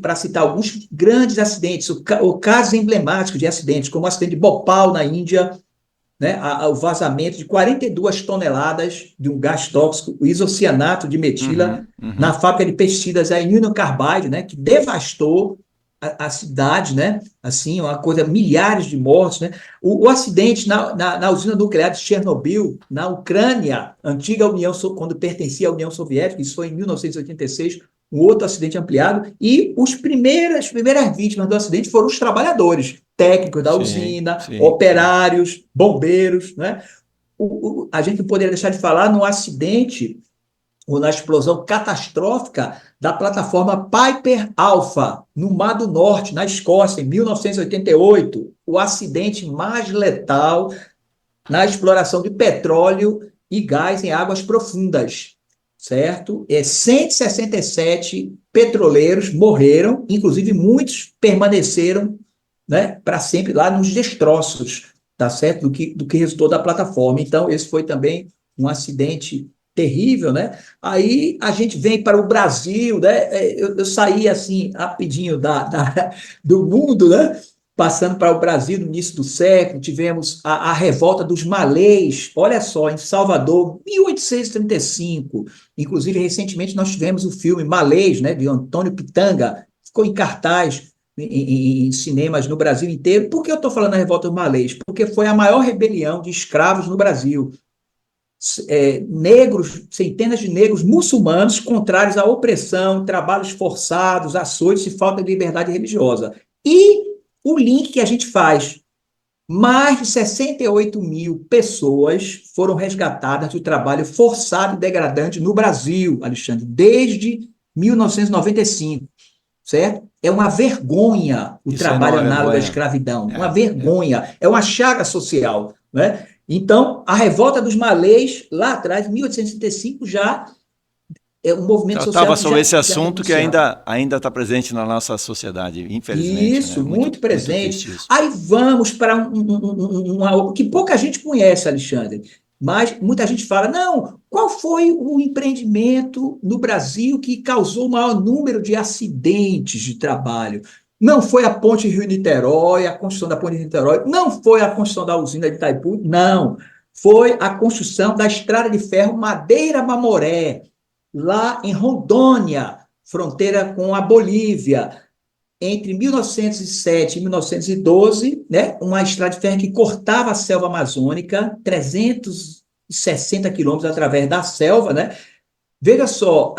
S1: para citar alguns grandes acidentes, o caso emblemático de acidentes, como o acidente de Bhopal, na Índia, né? O vazamento de 42 toneladas de um gás tóxico, o isocianato de metila, na fábrica de pesticidas, a Union Carbide, né? Que devastou a cidade, né? Assim, uma coisa, milhares de mortos, né? O acidente na usina nuclear de Chernobyl, na Ucrânia, antiga União, quando pertencia à União Soviética, isso foi em 1986, um outro acidente ampliado, e as primeiras vítimas do acidente foram os trabalhadores, técnicos da usina, operários, bombeiros, né? A gente não poderia deixar de falar no acidente ou na explosão catastrófica da plataforma Piper Alpha, no Mar do Norte, na Escócia, em 1988, o acidente mais letal na exploração de petróleo e gás em águas profundas, certo? 167 petroleiros morreram, inclusive muitos permaneceram, né, para sempre lá nos destroços, tá certo? Do que resultou da plataforma. Então, esse foi também um acidente terrível, né? Aí a gente vem para o Brasil, né? Eu saí assim rapidinho do mundo, né? Passando para o Brasil no início do século, tivemos a revolta dos malês, olha só, em Salvador, 1835. Inclusive, recentemente nós tivemos o filme Malês, né? De Antônio Pitanga, ficou em cartaz em cinemas no Brasil inteiro. Por que eu estou falando da revolta dos malês? Porque foi a maior rebelião de escravos no Brasil. Negros, centenas de negros muçulmanos contrários à opressão, trabalhos forçados, açoites e falta de liberdade religiosa. E o link que a gente faz, mais de 68 mil pessoas foram resgatadas do trabalho forçado e degradante no Brasil, Alexandre, desde 1995, certo? É uma vergonha o trabalho análogo à escravidão, uma vergonha, é uma chaga social, né? Então, a revolta dos malês, lá atrás, em 1865, já é um movimento social.
S2: Estava sobre esse assunto que ainda está presente na nossa sociedade, infelizmente.
S1: Isso,
S2: né?
S1: muito presente. Muito aí vamos para que pouca gente conhece, Alexandre, mas muita gente fala, não, qual foi o empreendimento no Brasil que causou o maior número de acidentes de trabalho? Não foi a ponte Rio-Niterói, a construção da ponte Rio-Niterói, não foi a construção da usina de Itaipu, não. Foi a construção da estrada de ferro Madeira-Mamoré, lá em Rondônia, fronteira com a Bolívia, entre 1907 e 1912, né, uma estrada de ferro que cortava a selva amazônica, 360 quilômetros através da selva, né? Veja só,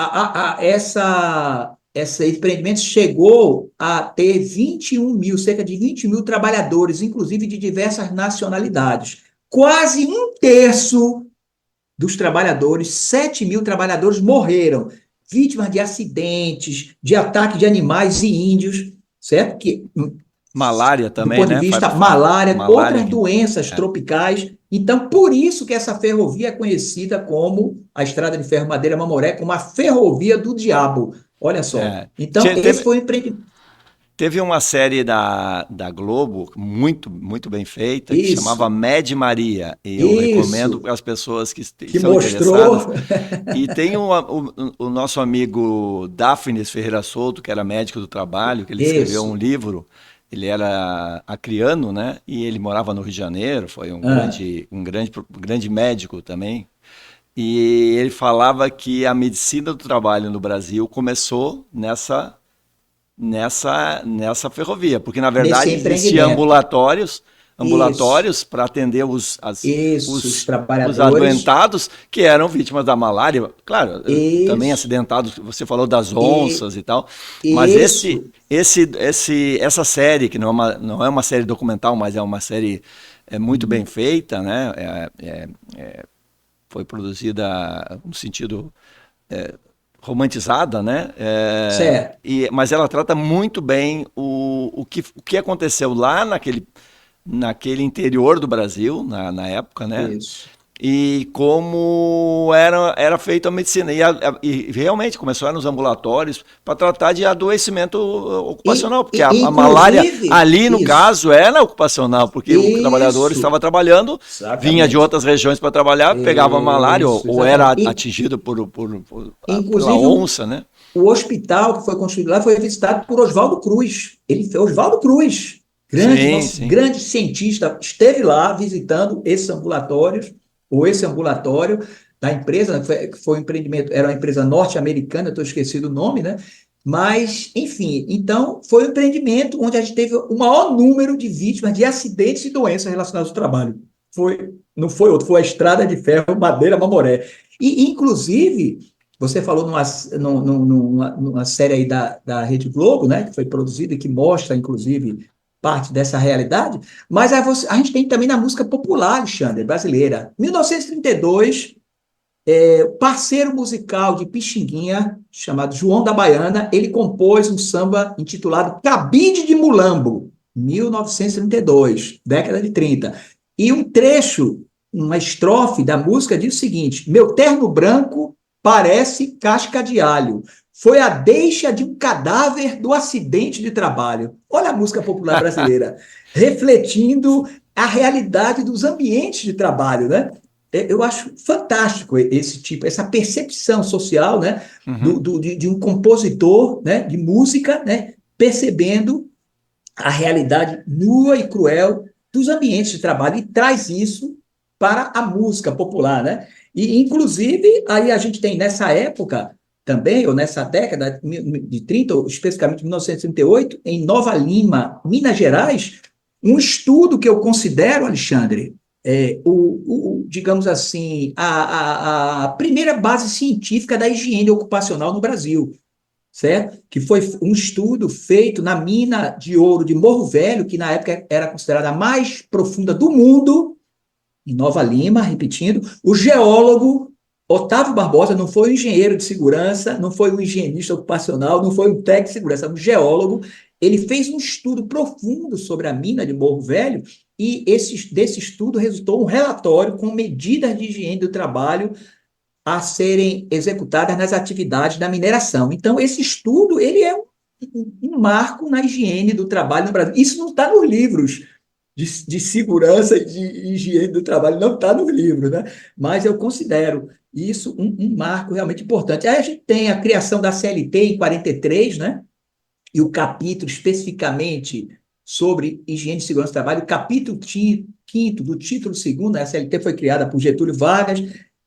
S1: esse empreendimento chegou a ter 21 mil, cerca de 20 mil trabalhadores, inclusive de diversas nacionalidades. Quase um terço dos trabalhadores, 7 mil trabalhadores morreram. vítimas de acidentes, de ataque de animais e índios, certo? Que,
S2: Malária
S1: do
S2: também,
S1: ponto de
S2: né?
S1: vista malária,
S2: Malária.
S1: outras doenças tropicais. Então, por isso que essa ferrovia é conhecida como a Estrada de Ferro Madeira Mamoré, como a Ferrovia do Diabo. Olha só.
S2: É.
S1: Então, esse foi o empreendimento.
S2: Teve uma série da Globo, muito bem feita, que chamava
S1: Isso,
S2: Mad Maria. E eu recomendo
S1: isso,
S2: para as pessoas que
S1: que
S2: são interessadas.
S1: mostrou.
S2: E tem o nosso amigo Dáfnis Ferreira Souto, que era médico do trabalho, que ele escreveu um
S1: Isso.
S2: livro. Ele era acriano, né? E ele morava no Rio de Janeiro, foi
S1: Ah,
S2: um grande médico também. E ele falava que a medicina do trabalho no Brasil começou nessa ferrovia, porque na
S1: nesse
S2: verdade existiam
S1: empreendimento. Isso,
S2: ambulatórios para atender
S1: isso, os
S2: os
S1: trabalhadores.
S2: adoentados que eram vítimas da malária, claro, também
S1: Isso,
S2: acidentados, você falou das
S1: e,
S2: onças e tal, mas
S1: isso.
S2: essa série, que não é uma série documental, mas é uma série muito bem
S1: Uhum.
S2: feita, né? Foi produzida no sentido romantizada, né?
S1: Certo.
S2: Mas ela trata muito bem o que aconteceu lá naquele interior do Brasil, na época, né?
S1: Isso.
S2: E como era feita a medicina. E realmente começaram nos ambulatórios para tratar de adoecimento ocupacional, porque a malária
S1: Inclusive,
S2: ali, no
S1: isso,
S2: caso, era ocupacional, porque o trabalhador
S1: isso,
S2: estava trabalhando, vinha de
S1: exatamente.
S2: outras regiões para trabalhar, pegava malária,
S1: Isso,
S2: ou era
S1: exatamente.
S2: atingido pela
S1: Inclusive,
S2: onça, né?
S1: o hospital que foi construído lá foi visitado por Oswaldo Cruz. Ele foi Oswaldo Cruz, grande,
S2: Sim,
S1: nosso
S2: sim.
S1: grande cientista, esteve lá visitando esses ambulatórios, ou esse ambulatório da empresa, foi um empreendimento, era uma empresa norte-americana, estou esquecido o nome, né? Mas, enfim, então foi um empreendimento onde a gente teve o maior número de vítimas de acidentes e doenças relacionadas ao trabalho. Não foi outro, foi a Estrada de Ferro Madeira Mamoré. E, inclusive, você falou numa série aí da Rede Globo, né, que foi produzida e que mostra, inclusive, parte dessa realidade, mas a gente tem também na música popular, Alexandre, brasileira. 1932, o parceiro musical de Pixinguinha, chamado João da Baiana, ele compôs um samba intitulado Cabide de Mulambo, 1932, década de 30. E um trecho, uma estrofe da música diz o seguinte: meu terno branco parece casca de alho. Foi a deixa de um cadáver do acidente de trabalho. Olha a música popular brasileira, refletindo a realidade dos ambientes de trabalho, né? Eu acho fantástico esse tipo, essa percepção social, né,
S2: Uhum.
S1: de um compositor, né, de música, né, percebendo a realidade nua e cruel dos ambientes de trabalho e traz isso para a música popular, né? E, inclusive, aí a gente tem nessa época também, ou nessa década de 30, ou especificamente 1938, em Nova Lima, Minas Gerais, um estudo que eu considero, Alexandre, digamos assim, a primeira base científica da higiene ocupacional no Brasil, certo? Que foi um estudo feito na mina de ouro de Morro Velho, que na época era considerada a mais profunda do mundo, em Nova Lima, repetindo. O geólogo Otávio Barbosa não foi um engenheiro de segurança, não foi um higienista ocupacional, não foi um técnico de segurança, um geólogo. Ele fez um estudo profundo sobre a mina de Morro Velho e desse estudo resultou um relatório com medidas de higiene do trabalho a serem executadas nas atividades da mineração. Então, esse estudo ele é um marco na higiene do trabalho no Brasil. Isso não está nos livros de segurança e de higiene do trabalho, não está nos livros, né? Mas eu considero isso um marco realmente importante. Aí a gente tem a criação da CLT em 43, né? E o capítulo especificamente sobre higiene e segurança do trabalho, o capítulo quinto do título segundo, né? A CLT foi criada por Getúlio Vargas,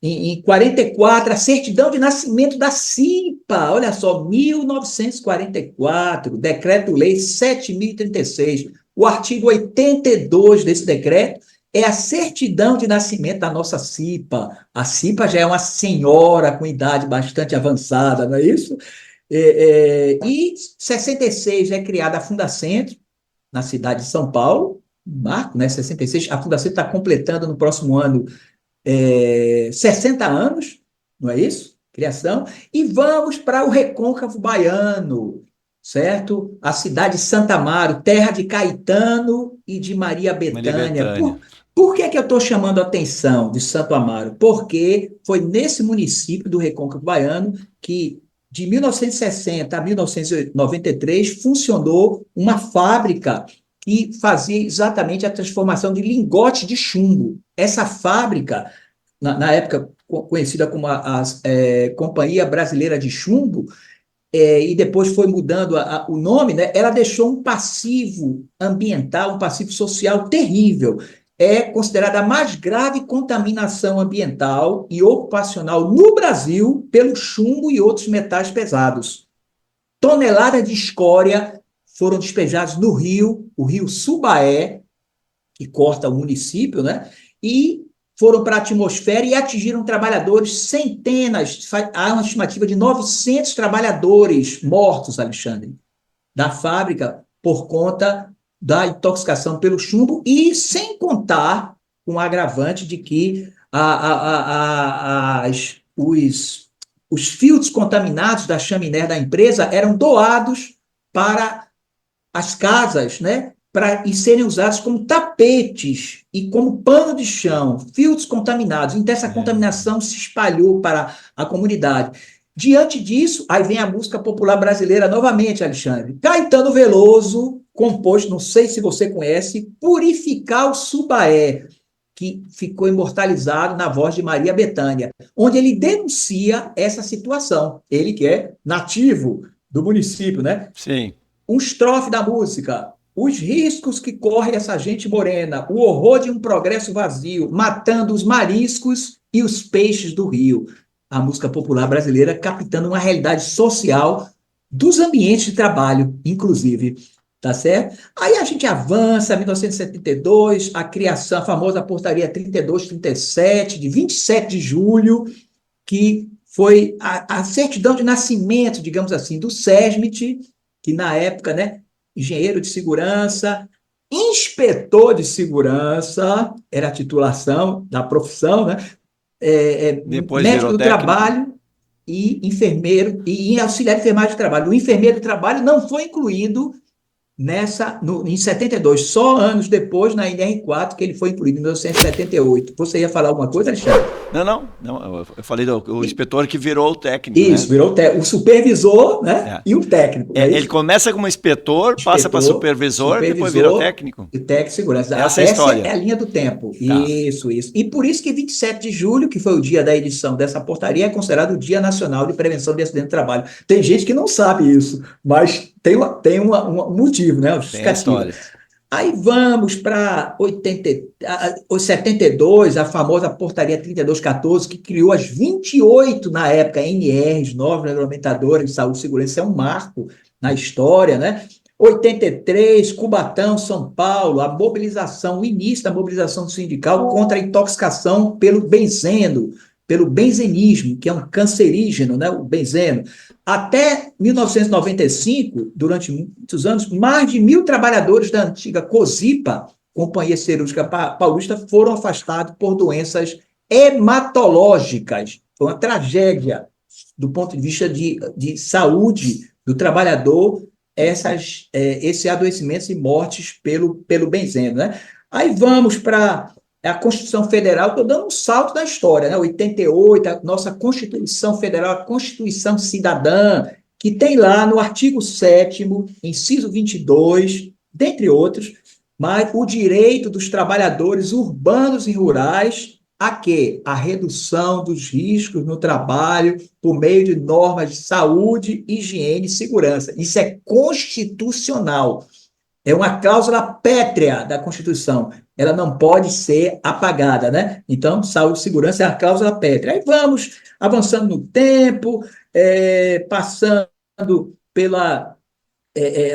S1: em 44, a certidão de nascimento da CIPA, olha só, 1944, Decreto-Lei 7.036, o artigo 82 desse decreto é a certidão de nascimento da nossa CIPA. A CIPA já é uma senhora com idade bastante avançada, não é isso? E 66 é criada a Fundacentro, na cidade de São Paulo, marco, né? 66, a Fundacentro está completando no próximo ano 60 anos, não é isso? criação, e vamos para o Recôncavo Baiano, certo? A cidade de Santa Amaro, terra de Caetano e de Maria
S2: Maria
S1: Bethânia.
S2: Bethânia.
S1: Por que que eu estou chamando a atenção de Santo Amaro? Porque foi nesse município do Recôncavo Baiano que, de 1960 a 1993, funcionou uma fábrica que fazia exatamente a transformação de lingotes de chumbo. Essa fábrica, na época conhecida como a Companhia Brasileira de Chumbo, e depois foi mudando o nome, né? Ela deixou um passivo ambiental, um passivo social terrível. É considerada a mais grave contaminação ambiental e ocupacional no Brasil pelo chumbo e outros metais pesados. Toneladas de escória foram despejadas no rio, o rio Subaé, que corta o município, né? E foram para a atmosfera e atingiram trabalhadores, centenas, há uma estimativa de 900 trabalhadores mortos, Alexandre, da fábrica por conta da intoxicação pelo chumbo e sem contar com o agravante de que os filtros contaminados da chaminé da empresa eram doados para as casas, né, e serem usados como tapetes e como pano de chão, filtros contaminados. Então, essa contaminação se espalhou para a comunidade. Diante disso, aí vem a música popular brasileira novamente, Alexandre. Caetano Veloso compôs, não sei se você conhece, Purificar o Subaé, que ficou imortalizado na voz de Maria Bethânia, onde ele denuncia essa situação. Ele que é nativo do município, né?
S2: Sim.
S1: Um estrofe da música: os riscos que corre essa gente morena, o horror de um progresso vazio, matando os mariscos e os peixes do rio. A música popular brasileira captando uma realidade social dos ambientes de trabalho, inclusive. Tá certo? Aí a gente avança, 1972, a criação, a famosa portaria 3237, de 27 de julho, que foi a certidão de nascimento, digamos assim, do SESMIT, que na época, né, engenheiro de segurança, inspetor de segurança, era a titulação da profissão, né?
S2: Depois
S1: Médico
S2: virou
S1: do
S2: técnico.
S1: trabalho e enfermeiro, e auxiliar de enfermagem de trabalho. O enfermeiro de trabalho não foi incluído em 72, só anos depois, na NR4, que ele foi incluído em 1978. Você ia falar alguma coisa, Alexandre?
S2: Não. Eu falei do inspetor que virou o técnico,
S1: Isso,
S2: né?
S1: virou o supervisor, né?
S2: É.
S1: E o técnico, não é
S2: Ele
S1: isso?
S2: começa como inspetor, passa para
S1: Inspetor,
S2: supervisor, depois vira o
S1: supervisor
S2: técnico.
S1: e técnico de segurança.
S2: Essa é a
S1: Essa
S2: história.
S1: é a linha do tempo.
S2: Tá.
S1: Isso, isso. E por isso que 27 de julho, que foi o dia da edição dessa portaria, é considerado o Dia Nacional de Prevenção de Acidente de Trabalho. Tem gente que não sabe isso, mas um motivo, né? Uma
S2: Tem a
S1: justificativa.
S2: história.
S1: Aí vamos para 72, a famosa portaria 3214, que criou as 28, na época, NRs, novas regulamentadoras de saúde e segurança. Isso é um marco na história, né? 83, Cubatão, São Paulo, a mobilização, o início da mobilização sindical contra a intoxicação pelo benzeno, pelo benzenismo, que é um cancerígeno, né? O benzeno. Até 1995, durante muitos anos, mais de 1.000 trabalhadores da antiga COSIPA, Companhia Siderúrgica Paulista, foram afastados por doenças hematológicas. Foi uma tragédia do ponto de vista de saúde do trabalhador, esses adoecimentos e mortes pelo benzeno, né? Aí vamos para a Constituição Federal, estou dando um salto na história, né? 88, a nossa Constituição Federal, a Constituição Cidadã, que tem lá no artigo 7º, inciso 22, dentre outros, mas o direito dos trabalhadores urbanos e rurais a quê? A redução dos riscos no trabalho por meio de normas de saúde, higiene e segurança. Isso é constitucional. É uma cláusula pétrea da Constituição. Ela não pode ser apagada, né? Então, saúde e segurança é a cláusula pétrea. Aí vamos avançando no tempo, passando pela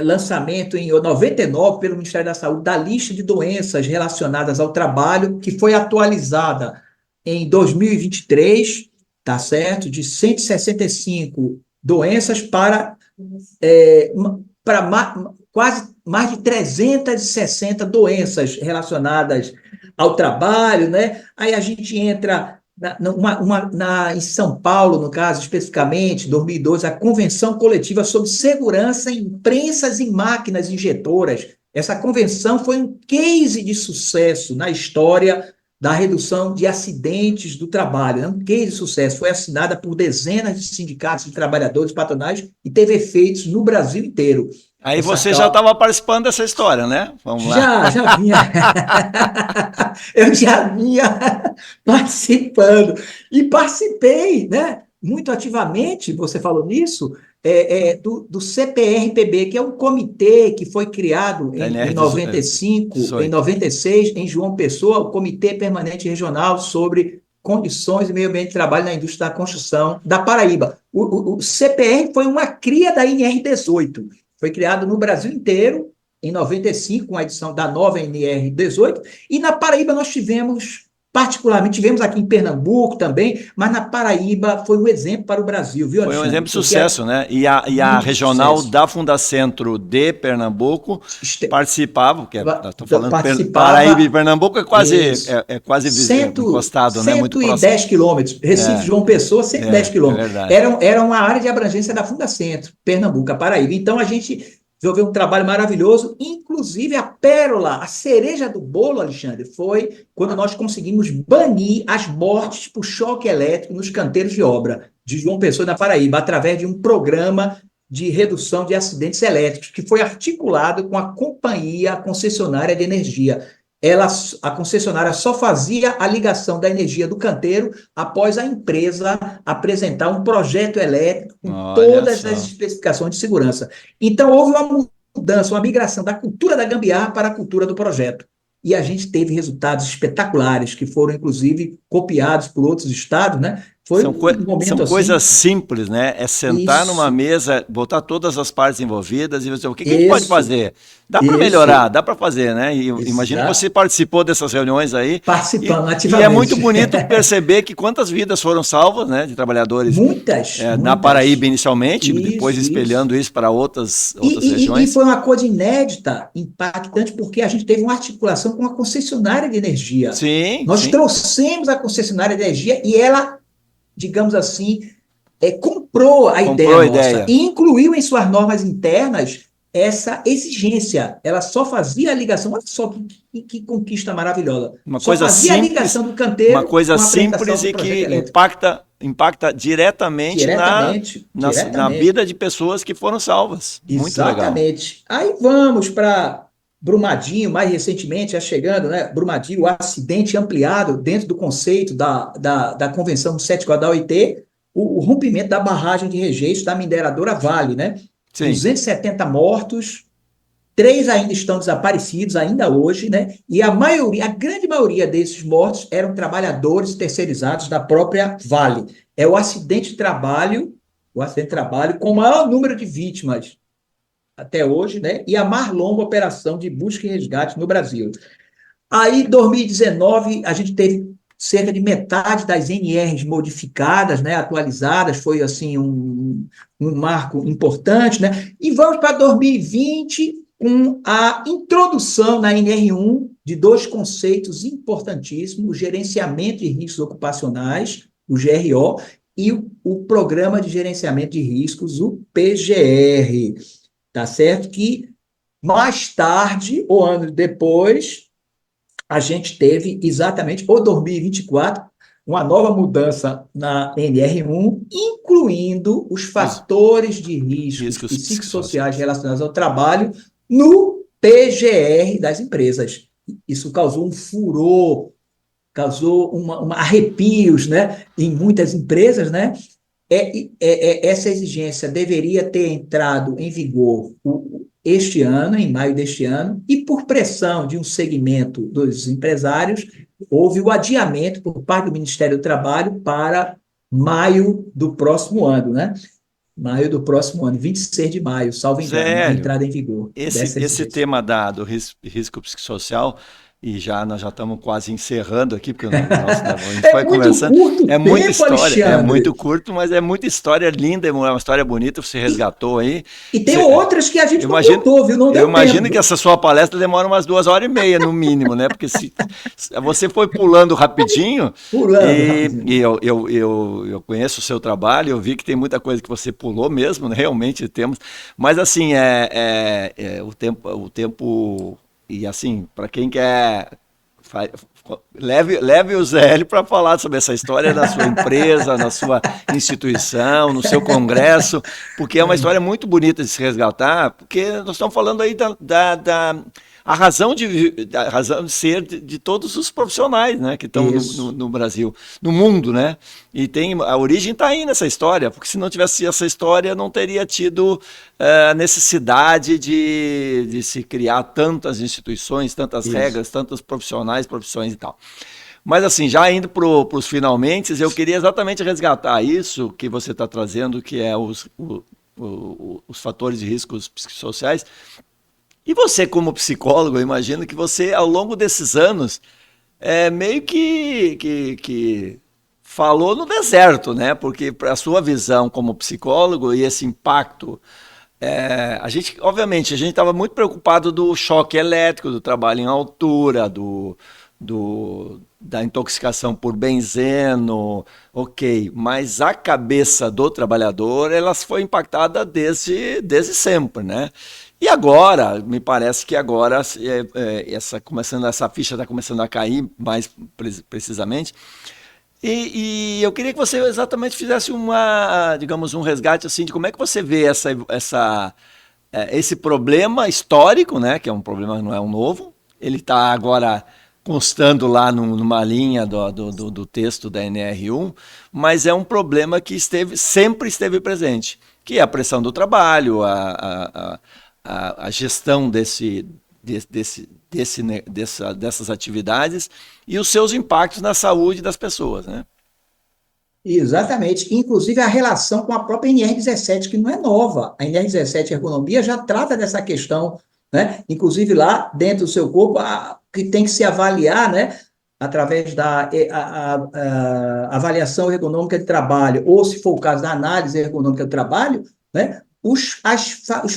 S1: lançamento em 99 pelo Ministério da Saúde da lista de doenças relacionadas ao trabalho, que foi atualizada em 2023, tá certo? De 165 doenças para quase mais de 360 doenças relacionadas ao trabalho, né? Aí a gente entra em São Paulo, no caso, especificamente, em 2012, a Convenção Coletiva sobre Segurança em Prensas e Máquinas Injetoras. Essa convenção foi um case de sucesso na história da redução de acidentes do trabalho. É um case de sucesso. Foi assinada por dezenas de sindicatos de trabalhadores patronais e teve efeitos no Brasil inteiro.
S2: Aí você já estava participando dessa história, né? Vamos lá.
S1: Já vinha. Eu já vinha participando. E participei, né, muito ativamente, você falou nisso, do CPRPB, que é um comitê que foi criado em 95, em 96, em João Pessoa, o Comitê Permanente Regional sobre Condições e Meio Ambiente de Trabalho na Indústria da Construção da Paraíba. O CPR foi uma cria da NR18. Foi criado no Brasil inteiro, em 95, com a edição da nova NR18, e na Paraíba nós tivemos aqui em Pernambuco também, mas na Paraíba foi um exemplo para o Brasil, viu, Alexandre?
S2: Foi um exemplo de sucesso, né? E a regional sucesso da Fundacentro de Pernambuco participava, porque estou falando Paraíba e Pernambuco é quase encostado, né? Muito próximo.
S1: 110 quilômetros. Recife, João Pessoa, 110 quilômetros. Era uma área de abrangência da Fundacentro, Pernambuco, a Paraíba. Então a gente desenvolveu um trabalho maravilhoso, inclusive a pérola, a cereja do bolo, Alexandre, foi quando nós conseguimos banir as mortes por choque elétrico nos canteiros de obra de João Pessoa e da Paraíba, através de um programa de redução de acidentes elétricos, que foi articulado com a companhia concessionária de energia. A concessionária só fazia a ligação da energia do canteiro após a empresa apresentar um projeto elétrico com todas as especificações de segurança. Então, houve uma mudança, uma migração da cultura da gambiarra para a cultura do projeto. E a gente teve resultados espetaculares, que foram, inclusive, copiados por outros estados, né?
S2: São coisas simples, né? É sentar numa mesa, botar todas as partes envolvidas e dizer o que a gente pode fazer. Dá para melhorar, dá para fazer, né? E imagina que você participou dessas reuniões aí.
S1: Participando ativamente.
S2: E é muito bonito perceber que quantas vidas foram salvas, né? De trabalhadores.
S1: Muitas.
S2: Na Paraíba inicialmente, depois espelhando isso para outras regiões.
S1: E foi uma coisa inédita, impactante, porque a gente teve uma articulação com a concessionária de energia.
S2: Sim.
S1: Nós trouxemos a concessionária de energia e ela, digamos assim, comprou a ideia nossa e incluiu em suas normas internas essa exigência. Ela só fazia a ligação, olha só que conquista maravilhosa.
S2: Só fazia
S1: a ligação do canteiro.
S2: Uma coisa simples e que impacta diretamente na vida de pessoas que foram salvas. Muito legal.
S1: Exatamente. Aí vamos para Brumadinho, mais recentemente, já chegando, né? Brumadinho, o acidente ampliado dentro do conceito da Convenção 74 da OIT, o rompimento da barragem de Registro da mineradora Vale, né? Sim. 270 mortos, 3 ainda estão desaparecidos, ainda hoje, né? E a grande maioria desses mortos eram trabalhadores terceirizados da própria Vale. É o acidente de trabalho com o maior número de vítimas até hoje, né? E a mais longa operação de busca e resgate no Brasil. Aí, em 2019, a gente teve cerca de metade das NRs modificadas, né, atualizadas, foi assim um marco importante, né? E vamos para 2020 com a introdução na NR1 de 2 conceitos importantíssimos: o gerenciamento de riscos ocupacionais, o GRO, e o Programa de Gerenciamento de Riscos, o PGR. Tá certo? Que mais tarde, ou anos depois, a gente teve exatamente, o 2024, uma nova mudança na NR1, incluindo os fatores de riscos psicossociais relacionados ao trabalho no PGR das empresas. Isso causou um furor, causou arrepios, né, em muitas empresas, né? Essa exigência deveria ter entrado em vigor este ano, em maio deste ano, e por pressão de um segmento dos empresários, houve o adiamento por parte do Ministério do Trabalho para maio do próximo ano, né? Maio do próximo ano, 26 de maio, salvo engano, a entrada em vigor.
S2: Esse tema do risco psicossocial, nós já estamos quase encerrando aqui, porque a gente vai conversando.
S1: Curto
S2: É muita
S1: tempo,
S2: história, é
S1: Alexandre.
S2: muito curto, mas é muita história linda, é uma história bonita, você resgatou aí.
S1: E tem outras que a gente não contou, viu? Não
S2: Eu
S1: deu
S2: imagino
S1: tempo.
S2: que essa sua palestra demora umas 2 horas e meia, no mínimo, né? Porque se você foi pulando rapidinho,
S1: Pulando rapidinho.
S2: e eu conheço o seu trabalho, eu vi que tem muita coisa que você pulou mesmo, né? Realmente temos. Mas assim, o tempo. E assim, para quem quer, leve o Zé Hélio para falar sobre essa história da sua empresa, na sua instituição, no seu congresso, porque é uma história muito bonita de se resgatar, porque nós estamos falando aí a razão de ser de todos os profissionais, né, que estão
S1: Isso.
S2: no Brasil, no mundo, né? E a origem está aí nessa história, porque se não tivesse essa história, não teria tido a necessidade de se criar tantas instituições, tantas
S1: Isso.
S2: regras, tantos profissionais, profissões e tal. Mas assim, já indo para os finalmente, eu queria exatamente resgatar isso que você está trazendo, que é os fatores de riscos psicossociais. E você, como psicólogo, eu imagino que você, ao longo desses anos, meio que falou no deserto, né? Porque para a sua visão como psicólogo e esse impacto, obviamente, a gente estava muito preocupado do choque elétrico, do trabalho em altura, da intoxicação por benzeno, ok, mas a cabeça do trabalhador, ela foi impactada desde sempre, né? E agora, me parece que agora essa ficha está começando a cair mais precisamente. E eu queria que você exatamente fizesse digamos, um resgate assim de como é que você vê esse problema histórico, né? Que é um problema, não é um novo. Ele está agora constando lá numa linha do texto da NR1, mas é um problema que sempre esteve presente, que é a pressão do trabalho, a gestão dessas atividades e os seus impactos na saúde das pessoas, né?
S1: Exatamente. Inclusive a relação com a própria NR17, que não é nova. A NR17 Ergonomia já trata dessa questão, né? Inclusive lá dentro do seu corpo, que tem que se avaliar, né? Através da avaliação ergonômica de trabalho, ou se for o caso da análise ergonômica do trabalho, né? Os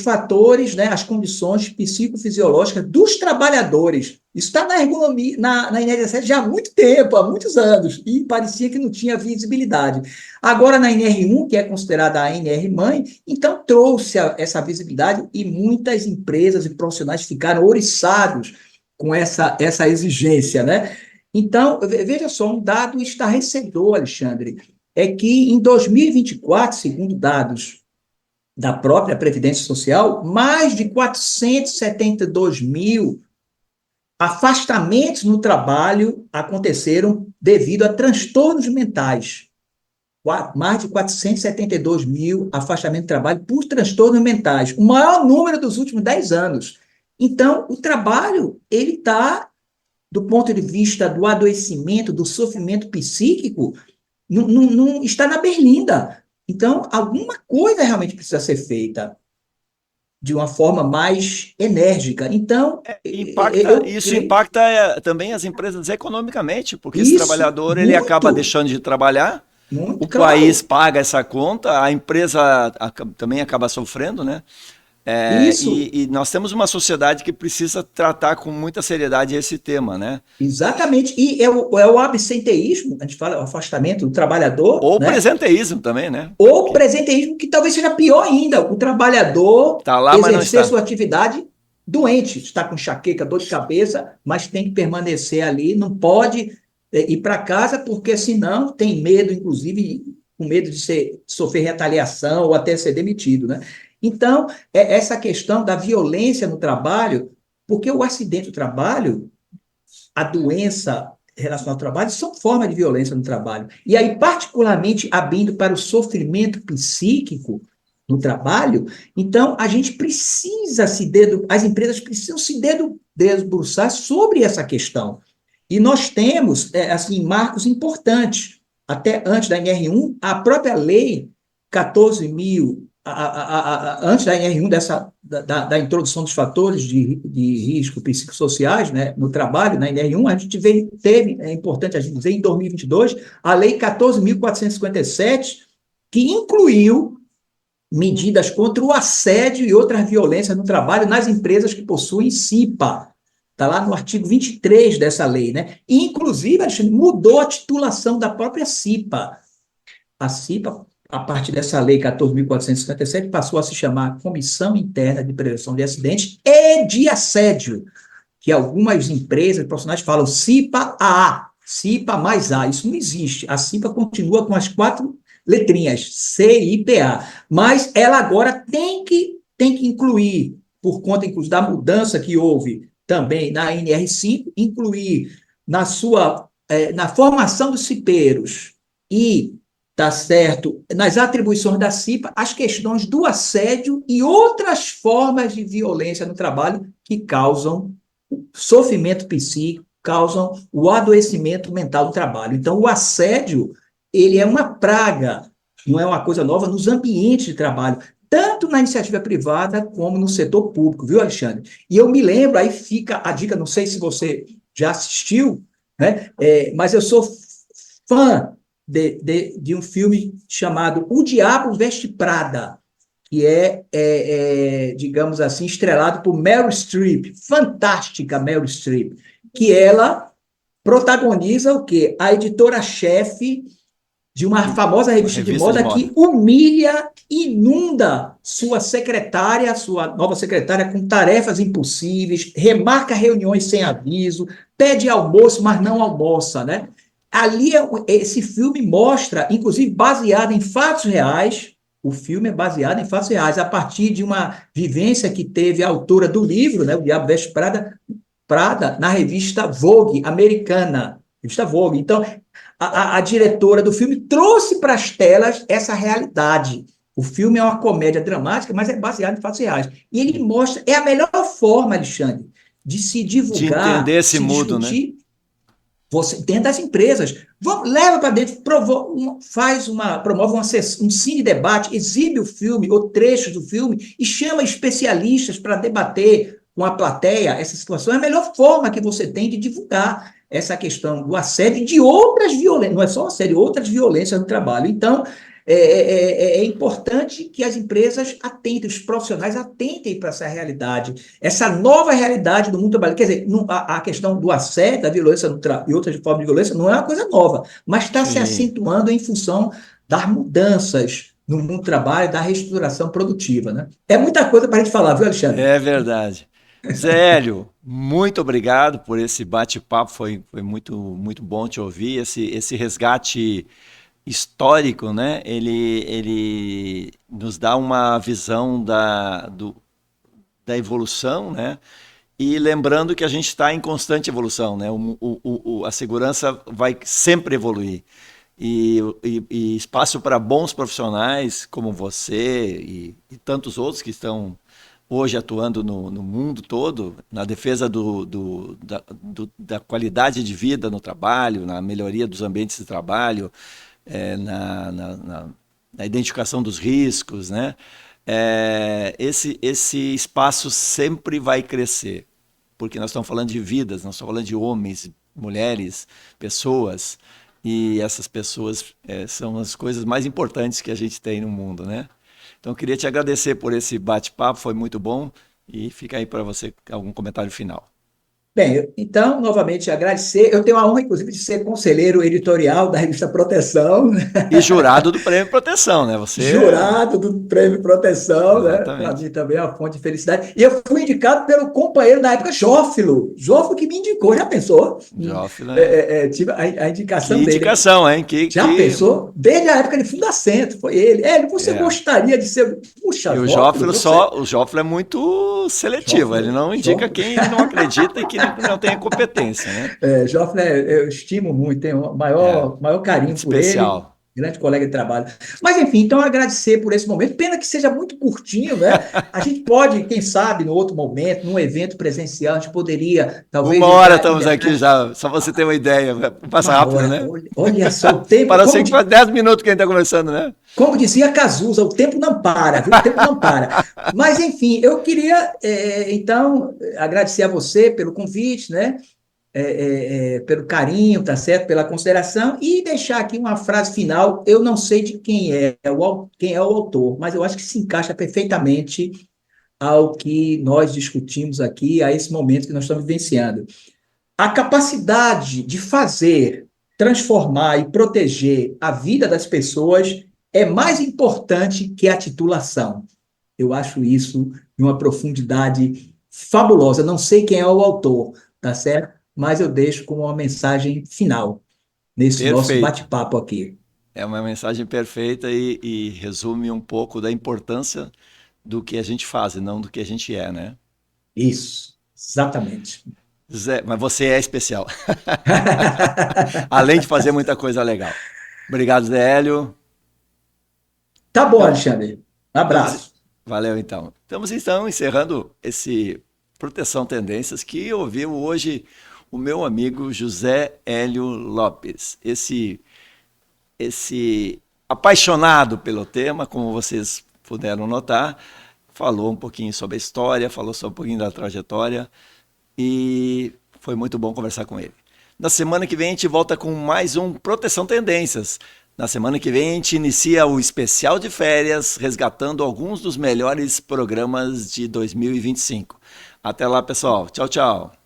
S1: fatores, né, as condições psicofisiológicas dos trabalhadores. Isso está na ergonomia, na NR17 já há muito tempo, há muitos anos, e parecia que não tinha visibilidade. Agora, na NR1, que é considerada a NR-mãe, então trouxe essa visibilidade e muitas empresas e profissionais ficaram ouriçados com essa exigência, né? Então, veja só, um dado estarrecedor, Alexandre, é que em 2024, segundo dados da própria Previdência Social, mais de 472 mil afastamentos no trabalho aconteceram devido a transtornos mentais. Mais de 472 mil afastamentos do trabalho por transtornos mentais, o maior número dos últimos 10 anos. Então, o trabalho, ele está, do ponto de vista do adoecimento, do sofrimento psíquico, não está na berlinda. Então, alguma coisa realmente precisa ser feita de uma forma mais enérgica. Então,
S2: Isso
S1: creio.
S2: impacta também as empresas economicamente, porque esse
S1: Isso,
S2: trabalhor ele acaba
S1: muito,
S2: deixando de trabalhar, o
S1: muito
S2: país
S1: claro.
S2: paga essa conta, a empresa também acaba sofrendo, né?
S1: Isso,
S2: E nós temos uma sociedade que precisa tratar com muita seriedade esse tema, né?
S1: exatamente. E é o absenteísmo, a gente fala, o afastamento do trabalhador,
S2: Ou o
S1: né?
S2: presenteísmo também, né?
S1: Ou o
S2: Porque
S1: presenteísmo, que talvez seja pior ainda, o trabalhador
S2: tá lá, mas não
S1: exercer
S2: está.
S1: sua atividade doente, está com enxaqueca, dor de cabeça, mas tem que permanecer ali, não pode ir para casa, porque senão tem medo, inclusive, com medo de sofrer retaliação ou até ser demitido, né? Então, essa questão da violência no trabalho, porque o acidente do trabalho, a doença relacionada ao trabalho, são formas de violência no trabalho. E aí, particularmente, abrindo para o sofrimento psíquico no trabalho, então a gente precisa as empresas precisam se debruçar sobre essa questão. E nós temos, assim, marcos importantes. Até antes da NR1, a própria lei 14.000 antes da NR1, da introdução dos fatores de risco psicossociais, né, no trabalho, na NR1, a gente teve, é importante a gente dizer, em 2022, a Lei 14.457, que incluiu medidas contra o assédio e outras violências no trabalho nas empresas que possuem CIPA. Está lá no artigo 23 dessa lei, né? E, inclusive, Alexandre, mudou a titulação da própria CIPA. A CIPA, a partir dessa lei 14.457, passou a se chamar Comissão Interna de Prevenção de Acidentes e de Assédio, que algumas empresas profissionais falam CIPA-A, CIPA mais A. Isso não existe. A CIPA continua com as 4 letrinhas, CIPA, mas ela agora tem que incluir, por conta, inclusive, da mudança que houve também na NR5, incluir na formação dos cipeiros e, tá certo, nas atribuições da CIPA, as questões do assédio e outras formas de violência no trabalho que causam sofrimento psíquico, causam o adoecimento mental do trabalho. Então, o assédio, ele é uma praga, não é uma coisa nova nos ambientes de trabalho, tanto na iniciativa privada como no setor público, viu, Alexandre? E eu me lembro, aí fica a dica, não sei se você já assistiu, né? Mas eu sou fã de um filme chamado O Diabo Veste Prada, que digamos assim, estrelado por Meryl Streep, fantástica Meryl Streep, que ela protagoniza o quê? A editora-chefe de uma famosa revista de moda que humilha, inunda sua secretária, sua nova secretária, com tarefas impossíveis, remarca reuniões sem aviso, pede almoço, mas não almoça, né? Ali, esse filme mostra, inclusive baseado em fatos reais, o filme é baseado em fatos reais, a partir de uma vivência que teve a autora do livro, né, O Diabo Veste Prada, na revista Vogue, americana, revista Vogue. Então, a diretora do filme trouxe para as telas essa realidade. O filme é uma comédia dramática, mas é baseado em fatos reais. E ele mostra, é a melhor forma, Alexandre, de se divulgar,
S2: de entender esse mundo,
S1: discutir,
S2: né?
S1: Você, dentro das empresas, leva para dentro, promove um cine debate, exibe o filme ou trechos do filme e chama especialistas para debater com a plateia essa situação. É a melhor forma que você tem de divulgar essa questão do assédio e de outras violências, não é só assédio, outras violências no trabalho. Então, é importante que as empresas atentem, os profissionais atentem para essa realidade, essa nova realidade do mundo do trabalho. Quer dizer, a questão do assédio, da violência e outras formas de violência não é uma coisa nova, mas está se acentuando em função das mudanças no mundo do trabalho, da reestruturação produtiva, né? É muita coisa para a gente falar, viu, Alexandre?
S2: É verdade. Zé Hélio, muito obrigado por esse bate-papo, foi muito, muito bom te ouvir, esse resgate histórico, né? Ele nos dá uma visão da evolução, né? E lembrando que a gente está em constante evolução, né? A segurança vai sempre evoluir. E espaço para bons profissionais como você e tantos outros que estão hoje atuando no mundo todo, na defesa da qualidade de vida no trabalho, na melhoria dos ambientes de trabalho, na identificação dos riscos, né? Esse espaço sempre vai crescer, porque nós estamos falando de vidas, nós estamos falando de homens, mulheres, pessoas, e essas pessoas são as coisas mais importantes que a gente tem no mundo, né? Então, eu queria te agradecer por esse bate-papo, foi muito bom, e fica aí para você algum comentário final.
S1: Bem, então, novamente, agradecer. Eu tenho a honra, inclusive, de ser conselheiro editorial da revista Proteção.
S2: E jurado do Prêmio Proteção, né?
S1: Jurado do Prêmio Proteção,
S2: exatamente,
S1: né? Para mim também é uma fonte de felicidade. E eu fui indicado pelo companheiro da época, Jófilo. Jófilo que me indicou, já pensou?
S2: Jófilo,
S1: tive a indicação
S2: que
S1: dele.
S2: indicação, hein?
S1: Já pensou? Desde a época de Fundacentro, foi ele. Você gostaria de ser... Puxa,
S2: e o Jófilo é muito seletivo, ele não indica quem ele não acredita e que não tem competência, né?
S1: Jófilo, eu estimo muito, tenho o maior carinho por
S2: especial.
S1: ele. grande colega de trabalho. Mas, enfim, então agradecer por esse momento. Pena que seja muito curtinho, né? A gente pode, quem sabe, no outro momento, num evento presencial, a gente poderia, talvez...
S2: Uma hora estamos aqui já, só você ter uma ideia. Passa
S1: Uma
S2: rápido,
S1: hora.
S2: né?
S1: Olha só, o tempo...
S2: Parece que faz 10 minutos que a gente está conversando, né?
S1: Como dizia Cazuza, o tempo não para, viu? O tempo não para. Mas, enfim, eu queria, então, agradecer a você pelo convite, né? Pelo carinho, tá certo? Pela consideração, e deixar aqui uma frase final. Eu não sei de quem é o autor, mas eu acho que se encaixa perfeitamente ao que nós discutimos aqui, a esse momento que nós estamos vivenciando. A capacidade de fazer, transformar e proteger a vida das pessoas é mais importante que a titulação. Eu acho isso de uma profundidade fabulosa. Não sei quem é o autor, tá certo? Mas eu deixo como uma mensagem final nesse nosso
S2: Perfeito.
S1: bate-papo aqui.
S2: É uma mensagem perfeita e resume um pouco da importância do que a gente faz e não do que a gente é, né?
S1: Isso, exatamente.
S2: Zé, mas você é especial. Além de fazer muita coisa legal. Obrigado, Zé Hélio.
S1: Tá bom,
S2: Então,
S1: Alexandre. Um
S2: estamos...
S1: abraço.
S2: Valeu, então. Estamos, então, encerrando esse Proteção Tendências que ouviu hoje o meu amigo José Hélio Lopes. Esse apaixonado pelo tema, como vocês puderam notar, falou um pouquinho sobre a história, falou sobre um pouquinho da trajetória e foi muito bom conversar com ele. Na semana que vem a gente volta com mais um Proteção Tendências. Na semana que vem a gente inicia o especial de férias, resgatando alguns dos melhores programas de 2025. Até lá, pessoal. Tchau, tchau.